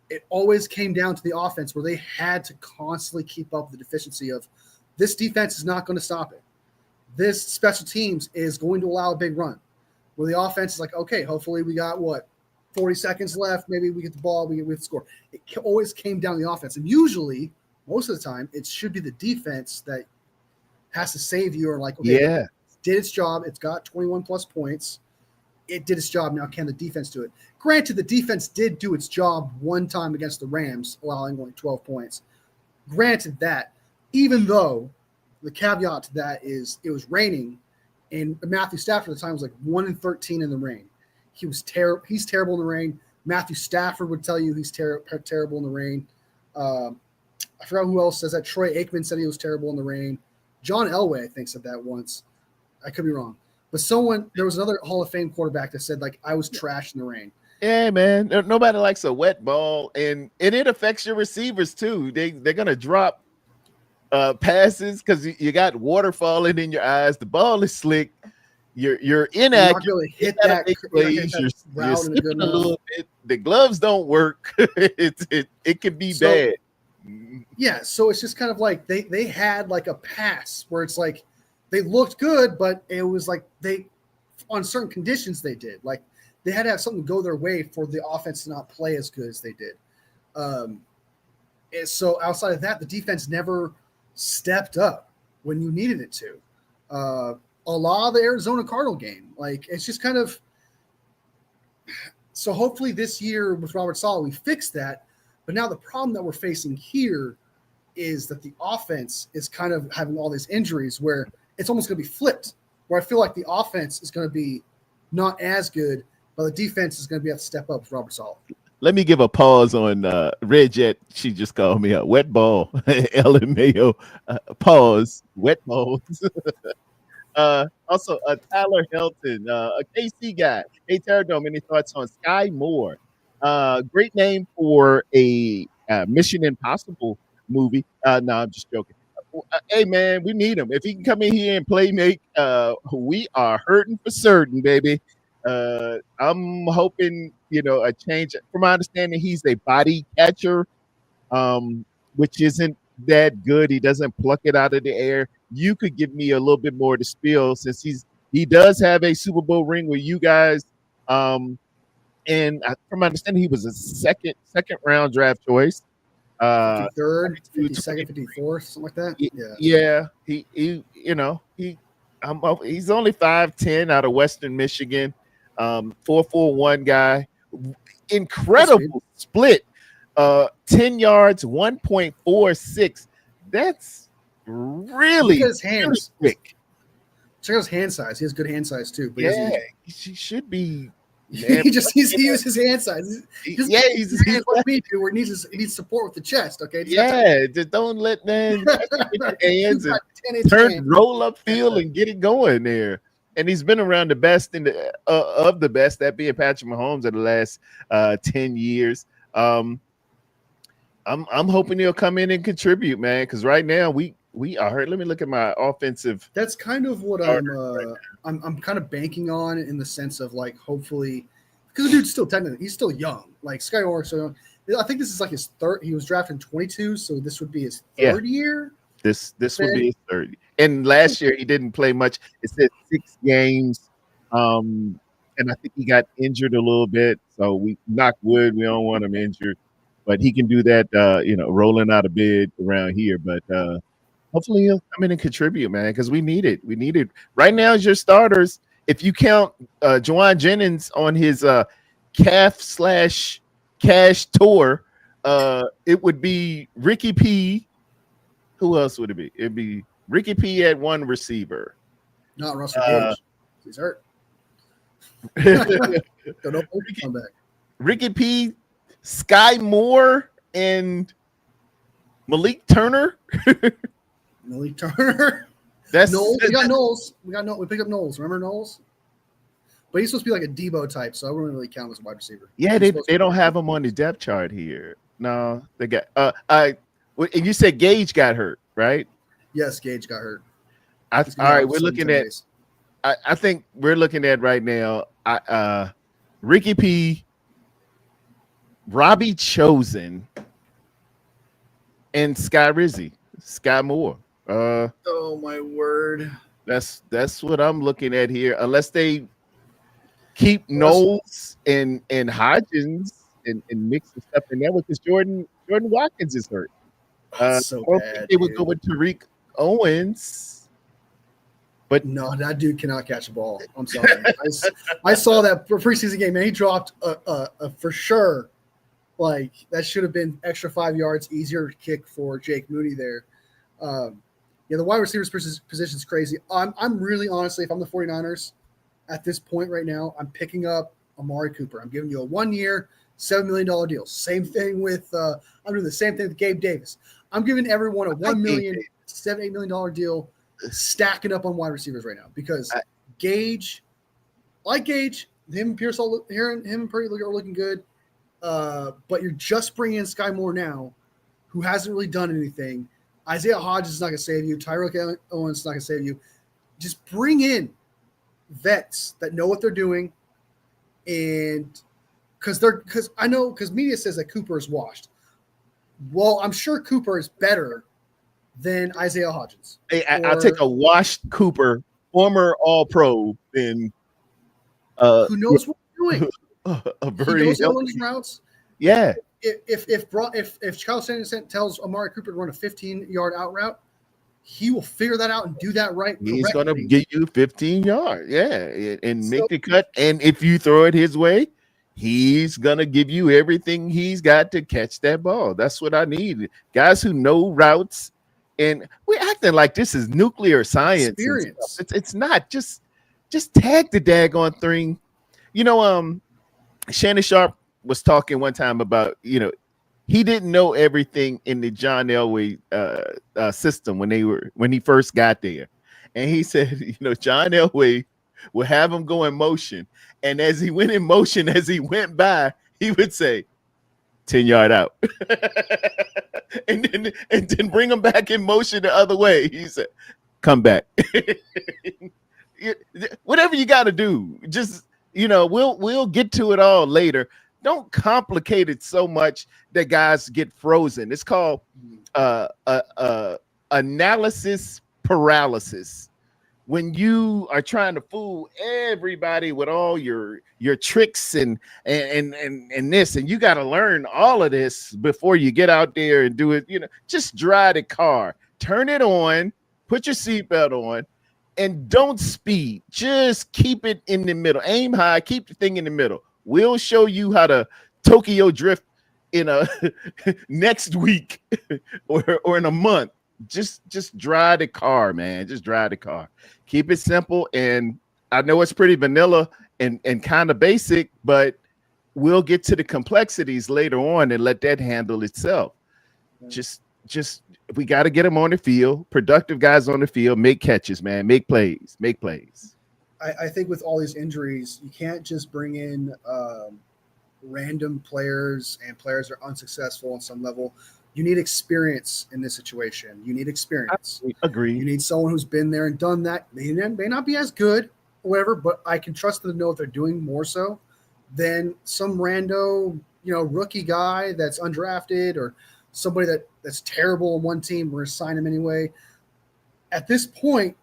It always came down to the offense where they had to constantly keep up the deficiency of this defense is not going to stop it. This special teams is going to allow a big run. Where the offense is like, okay, hopefully we got 40 seconds left. Maybe we get the ball, we get the score. It always came down to the offense. And usually, most of the time, it should be the defense that has to save you, or like, okay, it did its job. It's got 21 plus points. It did its job. Now can the defense do it? Granted, the defense did do its job one time against the Rams, allowing only 12 points. Granted that, even though the caveat to that is it was raining, and Matthew Stafford at the time was like 1-13 in the rain. He's terrible in the rain. Matthew Stafford would tell you he's terrible in the rain. I forgot who else says that. Troy Aikman said he was terrible in the rain. John Elway, I think, said that once. I could be wrong. But there was another Hall of Fame quarterback that said, like, I was trash in the rain. Yeah, man. Nobody likes a wet ball, and it affects your receivers too. They're gonna drop passes because you got water falling in your eyes. The ball is slick. You're inaccurate. You're not hit that plays. You're slipping a little bit. The gloves don't work. It can be bad. Yeah, so it's just kind of like they had like a pass where it's like they looked good, but it was like they on certain conditions they did. Like they had to have something go their way for the offense to not play as good as they did. And so outside of that, the defense never stepped up when you needed it to. A lot of the Arizona Cardinal game, like it's just kind of. So hopefully this year with Robert Saleh, we fixed that. But now the problem that we're facing here is that the offense is kind of having all these injuries where it's almost going to be flipped, where I feel like the offense is going to be not as good, but the defense is going to be able to step up with Robert Saleh. Let me give a pause on Red Jet. She just called me a wet ball. Ellen Mayo, pause, wet balls. Also, Tyler Helton, a KC guy. Hey, Terradome, any thoughts on Sky Moore? Great name for a Mission Impossible movie. No, I'm just joking. Hey, man, we need him. If he can come in here and play make, we are hurting for certain, baby. I'm hoping, a change. From my understanding, he's a body catcher, which isn't that good. He doesn't pluck it out of the air. You could give me a little bit more to spill since he does have a Super Bowl ring with you guys. And from my understanding, he was a second round draft choice. 53rd, 52nd, 54th, something like that. Yeah. He's only 5'10" out of Western Michigan. 4.41 guy. Incredible split. 10 yards, 1.46. That's really his hands quick. Check out his hand size. He has good hand size too. But he should be Man, he uses his hand size. he's His hands like me do, where he needs support with the chest. Okay, just don't let man get your hands and roll up field and get it going there. And he's been around the best in the of the best, that being Patrick Mahomes of the last 10 years. I'm hoping he'll come in and contribute, man, because right now we are. Let me look at my offensive. That's kind of what I'm kind of banking on, in the sense of, like, hopefully, because the dude's still technically, he's still young. Like, Sky Moore, so young. I think this is like his third. He was drafted in 22, so this would be his third year. This would be his third. And last year he didn't play much. It said 6 games, and I think he got injured a little bit. So we knock wood. We don't want him injured, but he can do that. Rolling out of bed around here. But hopefully he'll come in and contribute, man, because we need it. We need it right now. As your starters, if you count Jauan Jennings on his calf/cash tour, it would be Ricky P. Who else would it be? It'd be Ricky P at one receiver. Not Russell Gage. He's hurt. Come back. Ricky P, Sky Moore, and Malik Turner. Malik Turner. That's Knowles. We got Knowles. We picked up Knowles. Remember Knowles? But he's supposed to be like a Debo type, so I wouldn't really count as a wide receiver. Yeah, they don't have him on the depth chart here. No, they got and you said Gage got hurt, right? Yes, Gage got hurt. All right, we're looking at. I think we're looking at right now. Ricky P, Robbie Chosen, and Sky Moore. Oh my word! That's what I'm looking at here. Unless they keep Knowles and Hodgins and mix the stuff in there, because Jordan Watkins is hurt. So bad, they would go with Tariq Owens, but no, that dude cannot catch a ball. I'm sorry. I saw that preseason game, and he dropped a for sure. Like, that should have been extra 5 yards easier kick for Jake Moody there. The wide receivers position is crazy. I'm really, honestly, if I'm the 49ers at this point right now, I'm picking up Amari Cooper. I'm giving you a 1 year, $7 million deal. Same thing with I'm doing the same thing with Gabe Davis. I'm giving everyone a $1 million, $7-8 million deal, stacking up on wide receivers right now, because Gage, him and Pierce, him and Purdy are looking good. But you're just bringing in Sky Moore now, who hasn't really done anything. Isaiah Hodgins is not going to save you. Tyrell Owens is not going to save you. Just bring in vets that know what they're doing, and because media says that Cooper is washed. Well, I'm sure Cooper is better than Isaiah Hodgins. Hey, I'll take a washed Cooper, former All-Pro, than who knows what he's doing. A very he knows how to run his routes. Yeah. If Kyle Shanahan tells Amari Cooper to run a 15-yard out route, he will figure that out and do that right. He's going to get you 15 yards. Yeah, and make the cut. And if you throw it his way, he's going to give you everything he's got to catch that ball. That's what I need. Guys who know routes. And we're acting like this is nuclear science. Experience. It's not. Just tag the daggone thing. Shannon Sharp was talking one time about, he didn't know everything in the John Elway system when he first got there. And he said, John Elway would have him go in motion. And as he went in motion, as he went by, he would say, 10-yard out. and then bring him back in motion the other way. He said, come back. Whatever you got to do, just, we'll get to it all later. Don't complicate it so much that guys get frozen. It's called analysis paralysis. When you are trying to fool everybody with all your tricks and this, and you got to learn all of this before you get out there and do it. Just drive the car, turn it on, put your seatbelt on, and don't speed. Just keep it in the middle. Aim high, keep the thing in the middle. We'll show you how to Tokyo drift in a next week or in a month. Just drive the car, man. Just drive the car. Keep it simple. And I know it's pretty vanilla and kind of basic, but we'll get to the complexities later on and let that handle itself. Just we got to get them on the field, productive guys on the field, make catches, man, make plays, make plays. I think with all these injuries, you can't just bring in random players and players that are unsuccessful on some level. You need experience in this situation. You need experience. Agree. You need someone who's been there and done that. They may not be as good or whatever, but I can trust them to know what they're doing more so than some rando, rookie guy that's undrafted or somebody that's terrible on one team. We're going to sign him anyway. At this point,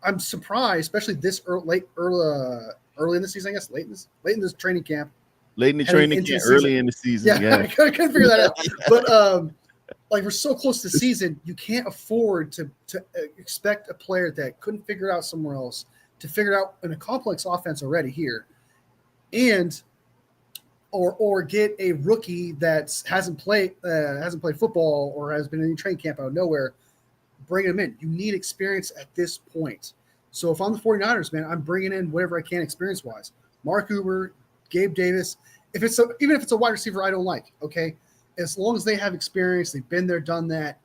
I'm surprised, especially this early in the season, I guess, late in this training camp. Late in the training camp, early in the season. Yeah. I couldn't figure that out. But we're so close to the season, you can't afford to expect a player that couldn't figure it out somewhere else to figure it out in a complex offense already here, and or get a rookie that hasn't played football or has been in any training camp out of nowhere. Bring them in. You need experience at this point. So if I'm the 49ers, man, I'm bringing in whatever I can experience-wise. Mark Uber, Gabe Davis. Even if it's a wide receiver I don't like, okay? As long as they have experience, they've been there, done that,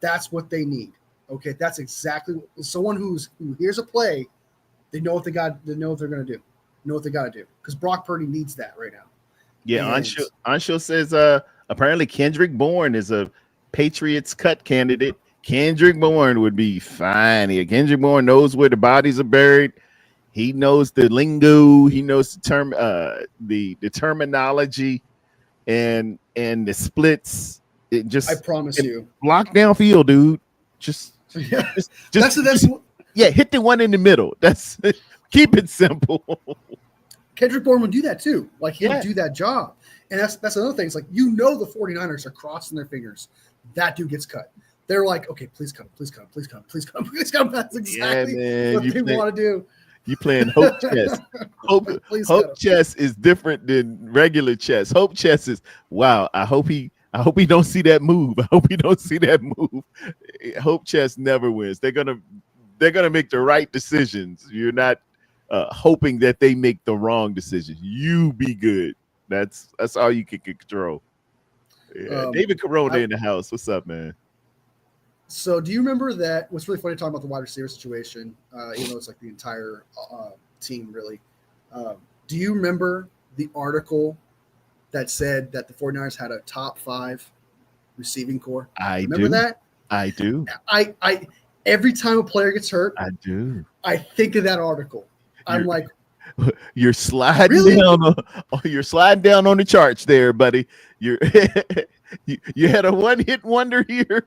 that's what they need. Okay, that's exactly someone who hears a play, they know what they know what they're going to do, know what they got to do. Because Brock Purdy needs that right now. Yeah, Anshul says apparently Kendrick Bourne is a Patriots cut candidate. Kendrick Bourne would be fine here. Kendrick Bourne knows where the bodies are buried. He knows the lingo. He knows the terminology and the splits. I promise you, block down field, dude. Just hit the one in the middle. That's keep it simple. Kendrick Bourne would do that too. Like he'll do that job. And that's another thing. It's like, the 49ers are crossing their fingers. That dude gets cut. They're like, okay, please come. That's exactly what they want to do. You playing hope chess. Hope chess is different than regular chess. Hope chess is wow. I hope he don't see that move. Hope chess never wins. They're gonna make the right decisions. You're not hoping that they make the wrong decisions. You be good. That's all you can control. Yeah. David Corona in the house. What's up, man? So do you remember that? What's really funny talking about the wide receiver situation, even though it's like the entire team, really. Do you remember the article that said that the 49ers had a top 5 receiving core? Remember that? I do. I every time a player gets hurt, I do. I think of that article. I'm like, you're sliding down. You're sliding down on the charts there, buddy. You had a one-hit wonder here,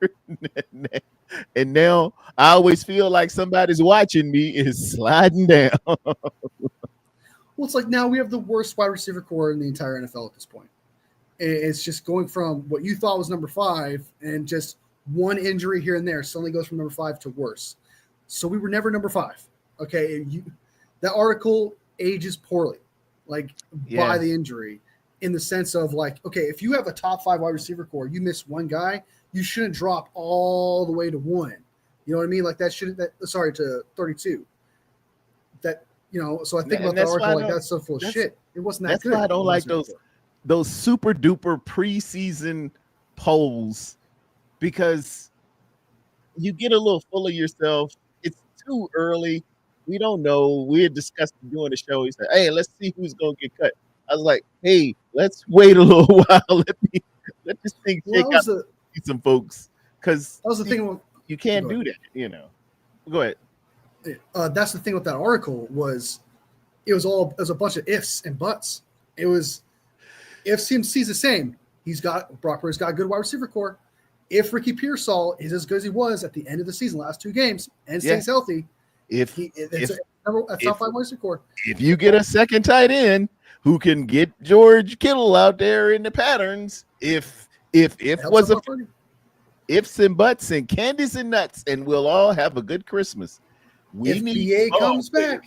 and now I always feel like somebody's watching me is sliding down. Well, it's like now we have the worst wide receiver core in the entire NFL at this point. It's just going from what you thought was number 5 and just one injury here and there suddenly goes from number 5 to worse. So we were never number 5. Okay, that article ages poorly, by the injury. In the sense of like, okay, if you have a top 5 wide receiver core, you miss one guy, you shouldn't drop all the way to 1. You know what I mean? Like to 32. So I think about the article like that's so full of shit. It wasn't that good. That's why I don't like those super duper preseason polls, because you get a little full of yourself. It's too early. We don't know. We had discussed doing the show. He said, hey, let's see who's going to get cut. I was like, hey, let's wait a little while. Let this thing shake out some folks. Because that was the thing. You can't do that, Go ahead. That's the thing with that article was it was a bunch of ifs and buts. It was if CMC's the same, Brock Purdy's got a good wide receiver core. If Ricky Pearsall is as good as he was at the end of the season, last 2 games, and stays healthy, if top 5 wide receiver core. If you get a second tight end who can get George Kittle out there in the patterns, if was a ifs and buts and candies and nuts, and we'll all have a good Christmas. If BA comes back,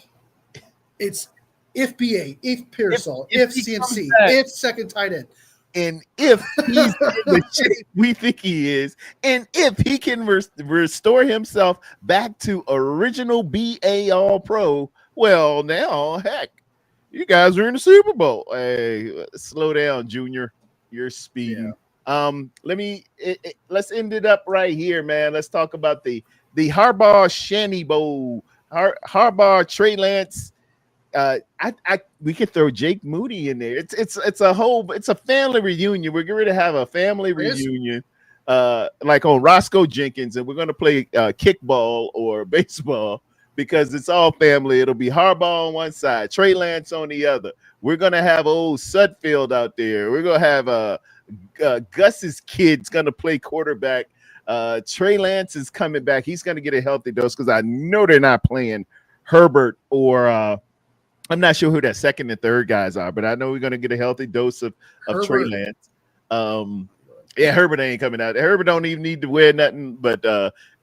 it's if BA, if Pearsall, if CMC, if second tight end. And if he's in the shape we think he is, and if he can restore himself back to original BA All Pro, well, now, heck, You guys are in the Super Bowl. Hey, slow down, Junior. You're Yeah. speeding. Let's end it up right here, man. Let's talk about the Harbaugh Shanny Bowl. Harbaugh, Trey Lance. I we could throw Jake Moody in there. It's a family reunion. We're going to have a family reunion, like on Roscoe Jenkins, and we're going to play kickball or baseball because it's all family. It'll be Harbaugh on one side, Trey Lance on the other. We're going to have old Sudfeld out there. We're going to have Gus's kid's going to play quarterback. Trey Lance is coming back. He's going to get a healthy dose because I know they're not playing Herbert or I'm not sure who that second and third guys are, but I know we're going to get a healthy dose of Trey Lance. Yeah, Herbert ain't coming out. Herbert don't even need to wear nothing but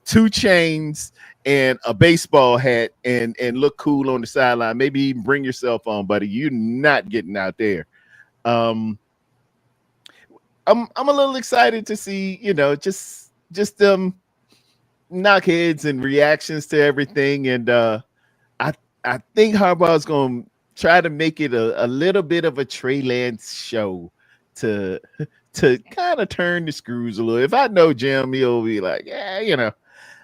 2 chains and a baseball hat and look cool on the sideline. Maybe even bring your cell phone, buddy. You're not getting out there. I'm a little excited to see, just knockheads and reactions to everything. And I think Harbaugh's going to try to make it a little bit of a Trey Lance show to kind of turn the screws a little. If I know Jim, he'll be like, yeah,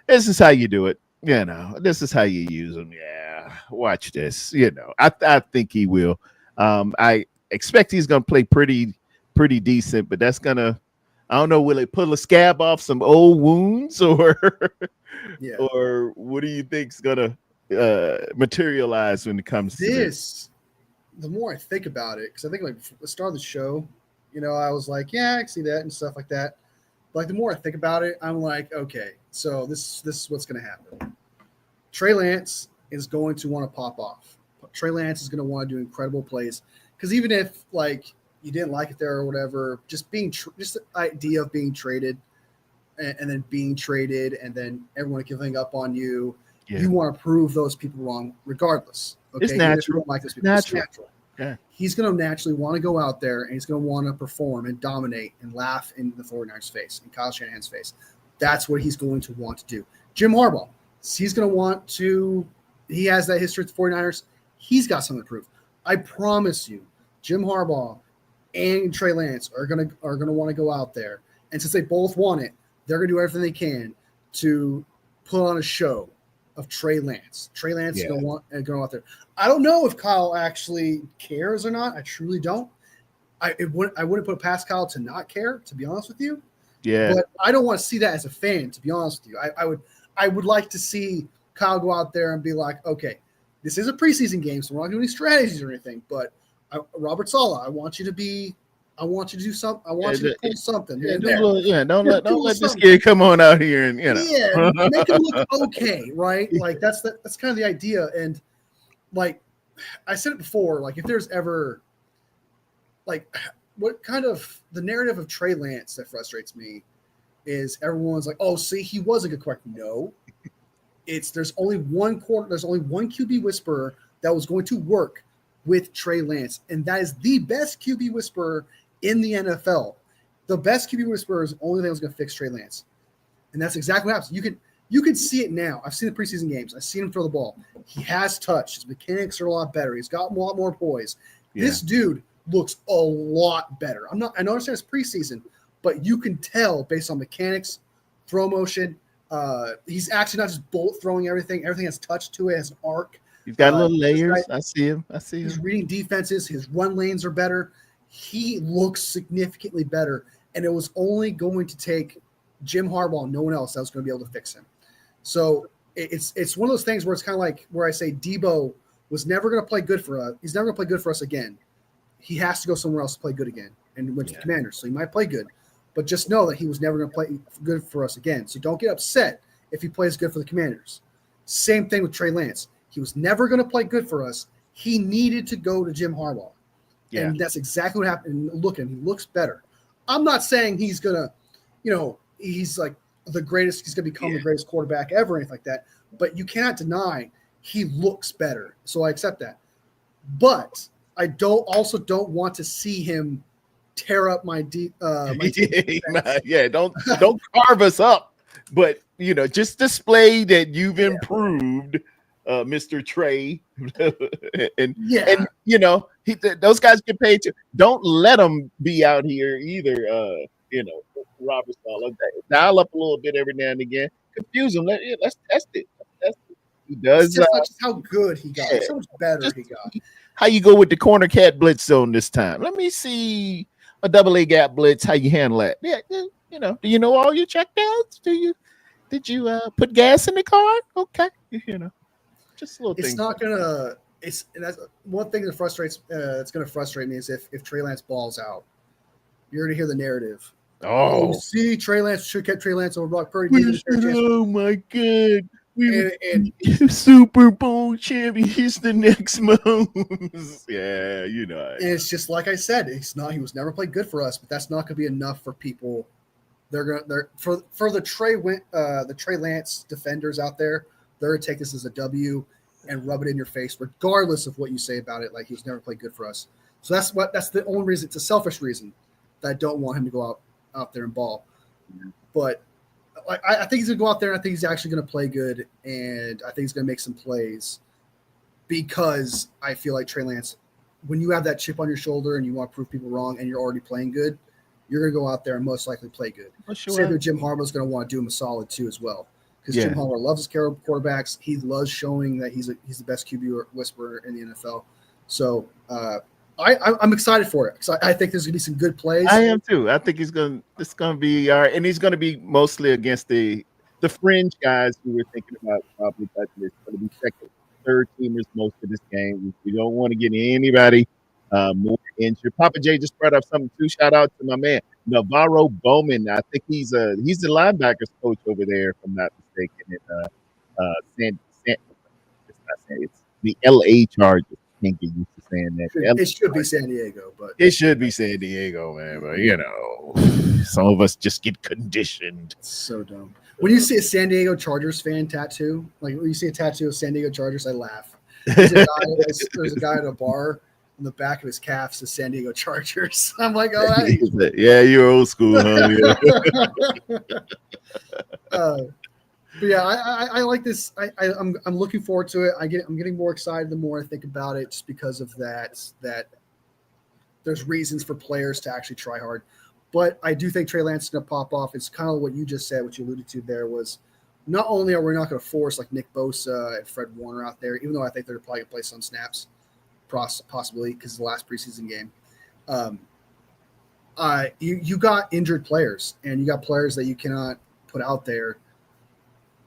this is how you do it. This is how you use them. Yeah, watch this. I think he will. I expect he's going to play pretty decent, but that's going to, I don't know, will it pull a scab off some old wounds or what do you think's going to materialize when it comes to this? The more I think about it, because I think like the start of the show, I was like, yeah, I can see that and stuff like that. But like the more I think about it, I'm like, okay, so this is what's going to happen. Trey Lance is going to want to pop off. Trey Lance is going to want to do incredible plays because even if like you didn't like it there or whatever, just just the idea of being traded and then being traded and then everyone giving up on you. Yeah. You want to prove those people wrong regardless. Okay? It's natural. Like those people. It's natural. Yeah. He's going to naturally want to go out there and he's going to want to perform and dominate and laugh in the 49ers' face, in Kyle Shanahan's face. That's what he's going to want to do. Jim Harbaugh, he's going to want to – he has that history with the 49ers. He's got something to prove. I promise you, Jim Harbaugh and Trey Lance are going to want to go out there. And since they both want it, they're going to do everything they can to put on a show of Trey Lance. Trey Lance is going to want to go out there. I don't know if Kyle actually cares or not. I truly don't. I wouldn't put past Kyle to not care, to be honest with you. Yeah. But I don't want to see that as a fan, to be honest with you. I would like to see Kyle go out there and be like, okay, this is a preseason game, so we're not doing any strategies or anything. But Robert Saleh, I want you to do something. I want you to pull something. Don't let this kid come on out here and make him look okay, right? Like that's kind of the idea. And like I said it before, like if there's ever like what kind of the narrative of Trey Lance that frustrates me is everyone's like, oh, see, he was a good quarterback. No, there's only one QB whisperer that was going to work with Trey Lance, and that is the best QB whisperer in the NFL. The best QB whisperer is the only thing that's going to fix Trey Lance. And that's exactly what happens. You can see it now. I've seen the preseason games. I've seen him throw the ball. He has touch. His mechanics are a lot better. He's got a lot more poise. Yeah. This dude looks a lot better. I understand it's preseason, but you can tell based on mechanics, throw motion. He's actually not just bolt throwing everything. Everything has touch to it, has an arc. He's got little layers. I see him. He's reading defenses. His run lanes are better. He looks significantly better. And it was only going to take Jim Harbaugh and no one else that was going to be able to fix him. So it's one of those things where it's kind of like where I say Debo was never going to play good for us. He's never going to play good for us again. He has to go somewhere else to play good again and went to the Commanders. So he might play good. But just know that he was never going to play good for us again. So don't get upset if he plays good for the Commanders. Same thing with Trey Lance. He was never going to play good for us. He needed to go to Jim Harbaugh. Yeah. And that's exactly what happened. And look at him. He looks better. I'm not saying he's going to, he's like the greatest. He's going to become the greatest quarterback ever, anything like that. But you cannot deny he looks better. So I accept that. But I don't want to see him tear up my deep. Don't carve us up. But just display that you've improved Mr. Trey, and Yeah, those guys get paid too. Don't let them be out here either. Robert Sala, dial up a little bit every now and again. Confuse them. Let's test it. He it's does. just not just how good he got. Yeah, It's how much better just he got. how you go with the corner cat blitz zone this time. Let me see a double A gap blitz. How you handle that? Yeah, do you know all your checkdowns? Did you put gas in the car? Okay, just a little It's thing. not gonna. It's and that's one thing that frustrates. It's gonna frustrate me is if Trey Lance balls out, you're gonna hear the narrative. Oh, see, Trey Lance should kept Trey Lance over Brock Purdy. oh my God. And Super Bowl champion. He's the next Mahomes. Yeah, And it's just like I said, he's not. He was never played good for us, but that's not going to be enough for people. They're for the Trey Lance defenders out there. They're going to take this as a W and rub it in your face, regardless of what you say about it. Like he was never played good for us. So that's the only reason. It's a selfish reason that I don't want him to go out there and ball. But I think he's going to go out there, and I think he's actually going to play good, and I think he's going to make some plays because I feel like Trey Lance, when you have that chip on your shoulder and you want to prove people wrong and you're already playing good, you're going to go out there and most likely play good. Same with Jim Harbaugh is going to want to do him a solid too as well because Jim Harbaugh loves his quarterbacks. He loves showing that he's the best QB whisperer in the NFL. So I'm excited for it because I think there's going to be some good plays. I am too. I think it's going to be all right, and he's going to be mostly against the fringe guys who we're thinking about probably touching. It's going to be second, third teamers most of this game. We don't want to get anybody more injured. Papa J just brought up something too. Shout out to my man Navarro Bowman. I think he's the linebackers coach over there, if I'm not mistaken. It's the LA Chargers. Can't get used to saying that. It should be San Diego, but it should be San Diego, man. But some of us just get conditioned. It's so dumb. When you see a San Diego Chargers fan tattoo, like when you see a tattoo of San Diego Chargers, I laugh. There's a guy at a bar on the back of his calf says San Diego Chargers. I'm like, all right. Yeah, you're old school, huh? But yeah, I like this. I'm looking forward to it. I'm getting more excited the more I think about it, just because of that there's reasons for players to actually try hard. But I do think Trey Lance is going to pop off. It's kind of what you just said, what you alluded to there was not only are we not going to force like Nick Bosa and Fred Warner out there, even though I think they're probably going to play some snaps, possibly because of the last preseason game. You got injured players, and you got players that you cannot put out there.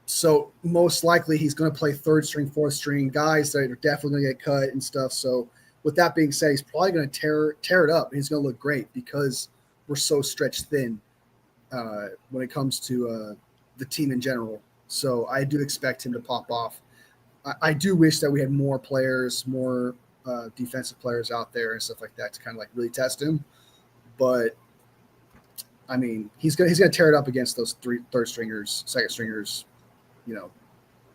So most likely he's going to play third string, fourth string guys that are definitely going to get cut and stuff. So with that being said, he's probably going to tear it up. And he's going to look great because we're so stretched thin when it comes to the team in general. So I do expect him to pop off. I do wish that we had more players, more defensive players out there and stuff like that to kind of like really test him. But I mean, he's gonna tear it up against those third stringers, second stringers.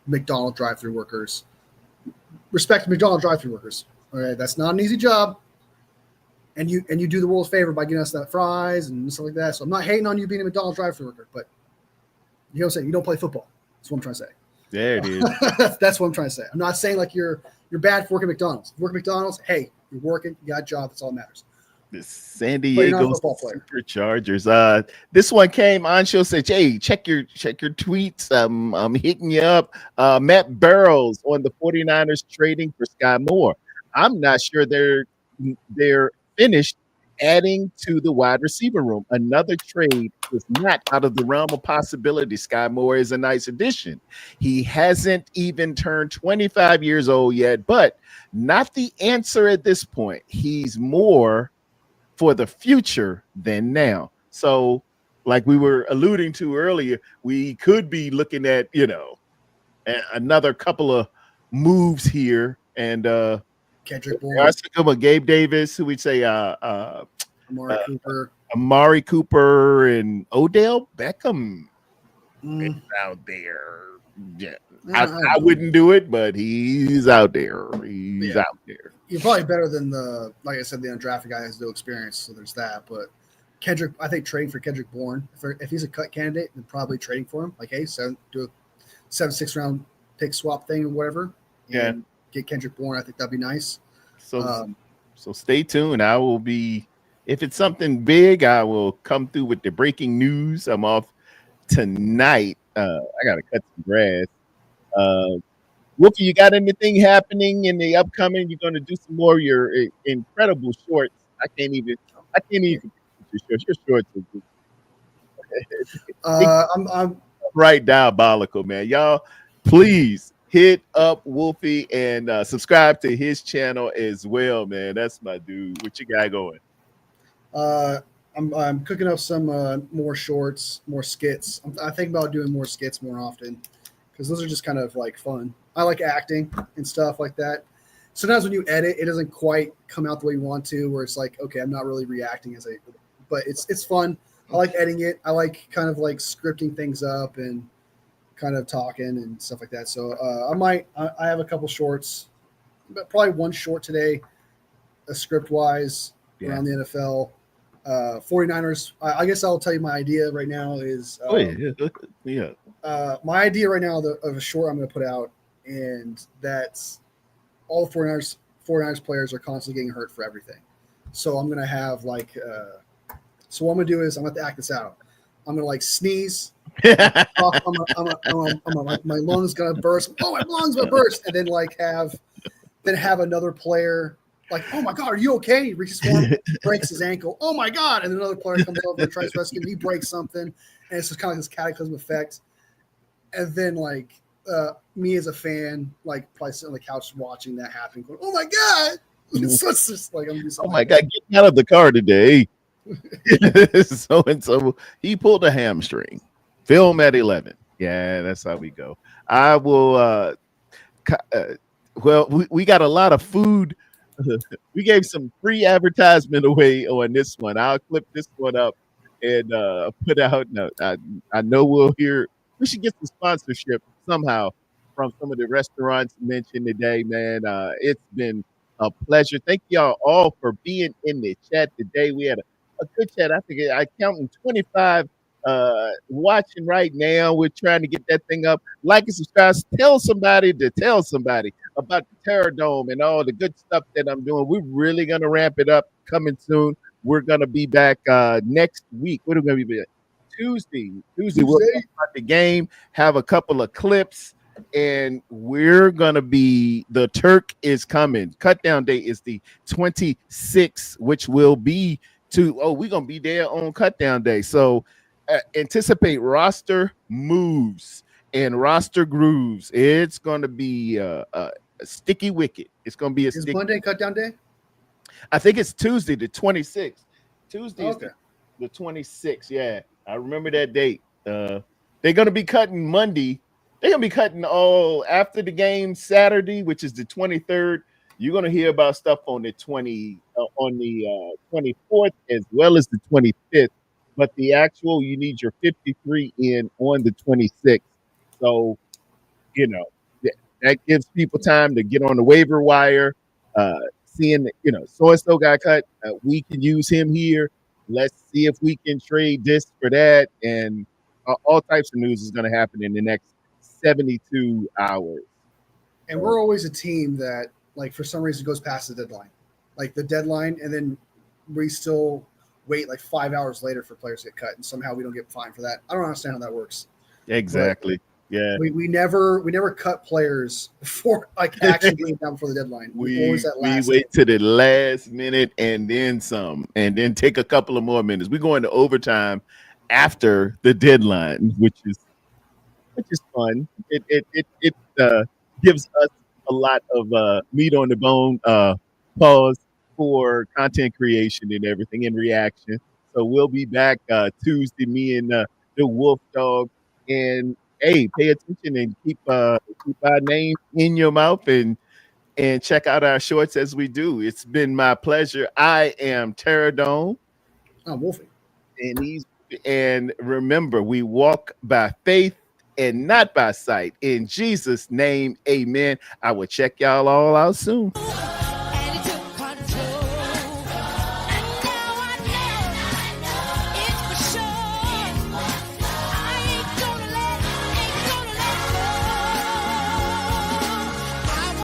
McDonald's drive-through workers. Respect McDonald's drive-through workers. All right, that's not an easy job. And you do the world a favor by getting us that fries and stuff like that. So I'm not hating on you being a McDonald's drive-through worker, but you know what I'm saying? You don't play football. That's what I'm trying to say. There it is. That's what I'm trying to say. I'm not saying like you're bad for working at McDonald's. You work at McDonald's, hey, you're working, you got a job, that's all that matters. The San Diego Superchargers. This one came on. She'll say, "Hey, check your tweets. I'm hitting you up." Matt Barrows on the 49ers trading for Sky Moore. I'm not sure they're finished adding to the wide receiver room. Another trade is not out of the realm of possibility. Sky Moore is a nice addition. He hasn't even turned 25 years old yet, but not the answer at this point. He's more for the future than now. So, like we were alluding to earlier, we could be looking at, another couple of moves here. And Kendrick Bourne, Gabe Davis, who we'd say Amari Cooper and Odell Beckham is out there. Yeah. I wouldn't do it, but he's out there. He's out there. You're probably better than like I said, the undrafted guy has no experience, so there's that. But Kendrick, I think trading for Kendrick Bourne, if he's a cut candidate, then probably trading for him. Like, hey, do a 7-6 round pick swap thing or whatever. and get Kendrick Bourne. I think that'd be nice. So stay tuned. I will be, if it's something big, I will come through with the breaking news. I'm off tonight. I gotta cut some grass. Wolfie, you got anything happening in the upcoming? You're gonna do some more of your incredible shorts. I can't even compete with your shorts. Your shorts are I'm right diabolical, man. Y'all, please hit up Wolfie and subscribe to his channel as well, man. That's my dude. What you got going? I'm cooking up some more shorts, more skits. I think about doing more skits more often because those are just kind of like fun. I like acting and stuff like that. Sometimes when you edit, it doesn't quite come out the way you want to, where it's like, okay, I'm not really reacting but it's fun. I like editing it. I like kind of like scripting things up and kind of talking and stuff like that. So I have a couple shorts, but probably one short today, script wise around the NFL. 49ers. I guess I'll tell you my idea right now is my idea right now of a short I'm going to put out, and that's all the 49ers players are constantly getting hurt for everything. So I'm going to have like so what I'm going to do is I'm going to act this out. I'm going to like sneeze. My lungs going to burst. Oh, my lungs going to burst. And then like have another player like, oh my God, are you okay? He reaches for him, breaks his ankle. Oh my God. And then another player comes over and tries to rescue him. He breaks something. And it's just kind of like this cataclysm effect. And then like me as a fan, like probably sitting on the couch watching that happen, going, oh my God. So it's just like, oh my God, get out of the car today. So and so he pulled a hamstring. Film at 11. Yeah, that's how we go. I will well, we got a lot of food. We gave some free advertisement away on this one. I'll clip this one up and put out. No, I know we should get some sponsorship somehow from some of the restaurants mentioned today, man. It's been a pleasure. Thank y'all all for being in the chat today. We had a good chat. I think I counting 25 watching right now. We're trying to get that thing up. Like and subscribe. Tell somebody to tell somebody about the Terror Dome and all the good stuff that I'm doing. We're really gonna ramp it up coming soon. We're gonna be back next week. What are we gonna be back? Tuesday. We'll talk about the game, have a couple of clips, and we're gonna be the Turk is coming. Cut down date is the 26th, which will be we're gonna be there on cut down day. So anticipate roster moves and roster grooves. It's going to be a sticky wicket. It's going to be Is Monday cut down day? I think it's Tuesday, the 26th. Tuesday is the 26th. Yeah, I remember that date. They're going to be cutting Monday. They're going to be cutting all after the game Saturday, which is the 23rd. You're going to hear about stuff on the 24th as well as the 25th. But the actual, you need your 53 in on the 26th. So, that gives people time to get on the waiver wire, seeing that, so-and-so got cut. We can use him here. Let's see if we can trade this for that. And all types of news is going to happen in the next 72 hours. And we're always a team that, like, for some reason goes past the deadline. Like the deadline, and then we still wait like 5 hours later for players to get cut, and somehow we don't get fined for that. I don't understand how that works. Exactly. But yeah. We never cut players before like actually getting down before the deadline. We wait to the last minute and then some, and then take a couple of more minutes. We go into overtime after the deadline, which is fun. It gives us a lot of meat on the bone. Pause for content creation and everything in reaction. So we'll be back Tuesday, me and the Wolf Dog. And hey, pay attention and keep our name in your mouth and check out our shorts as we do. It's been my pleasure. I am Terror Dome. I'm Wolfie. And remember, we walk by faith and not by sight. In Jesus' name, amen. I will check y'all all out soon.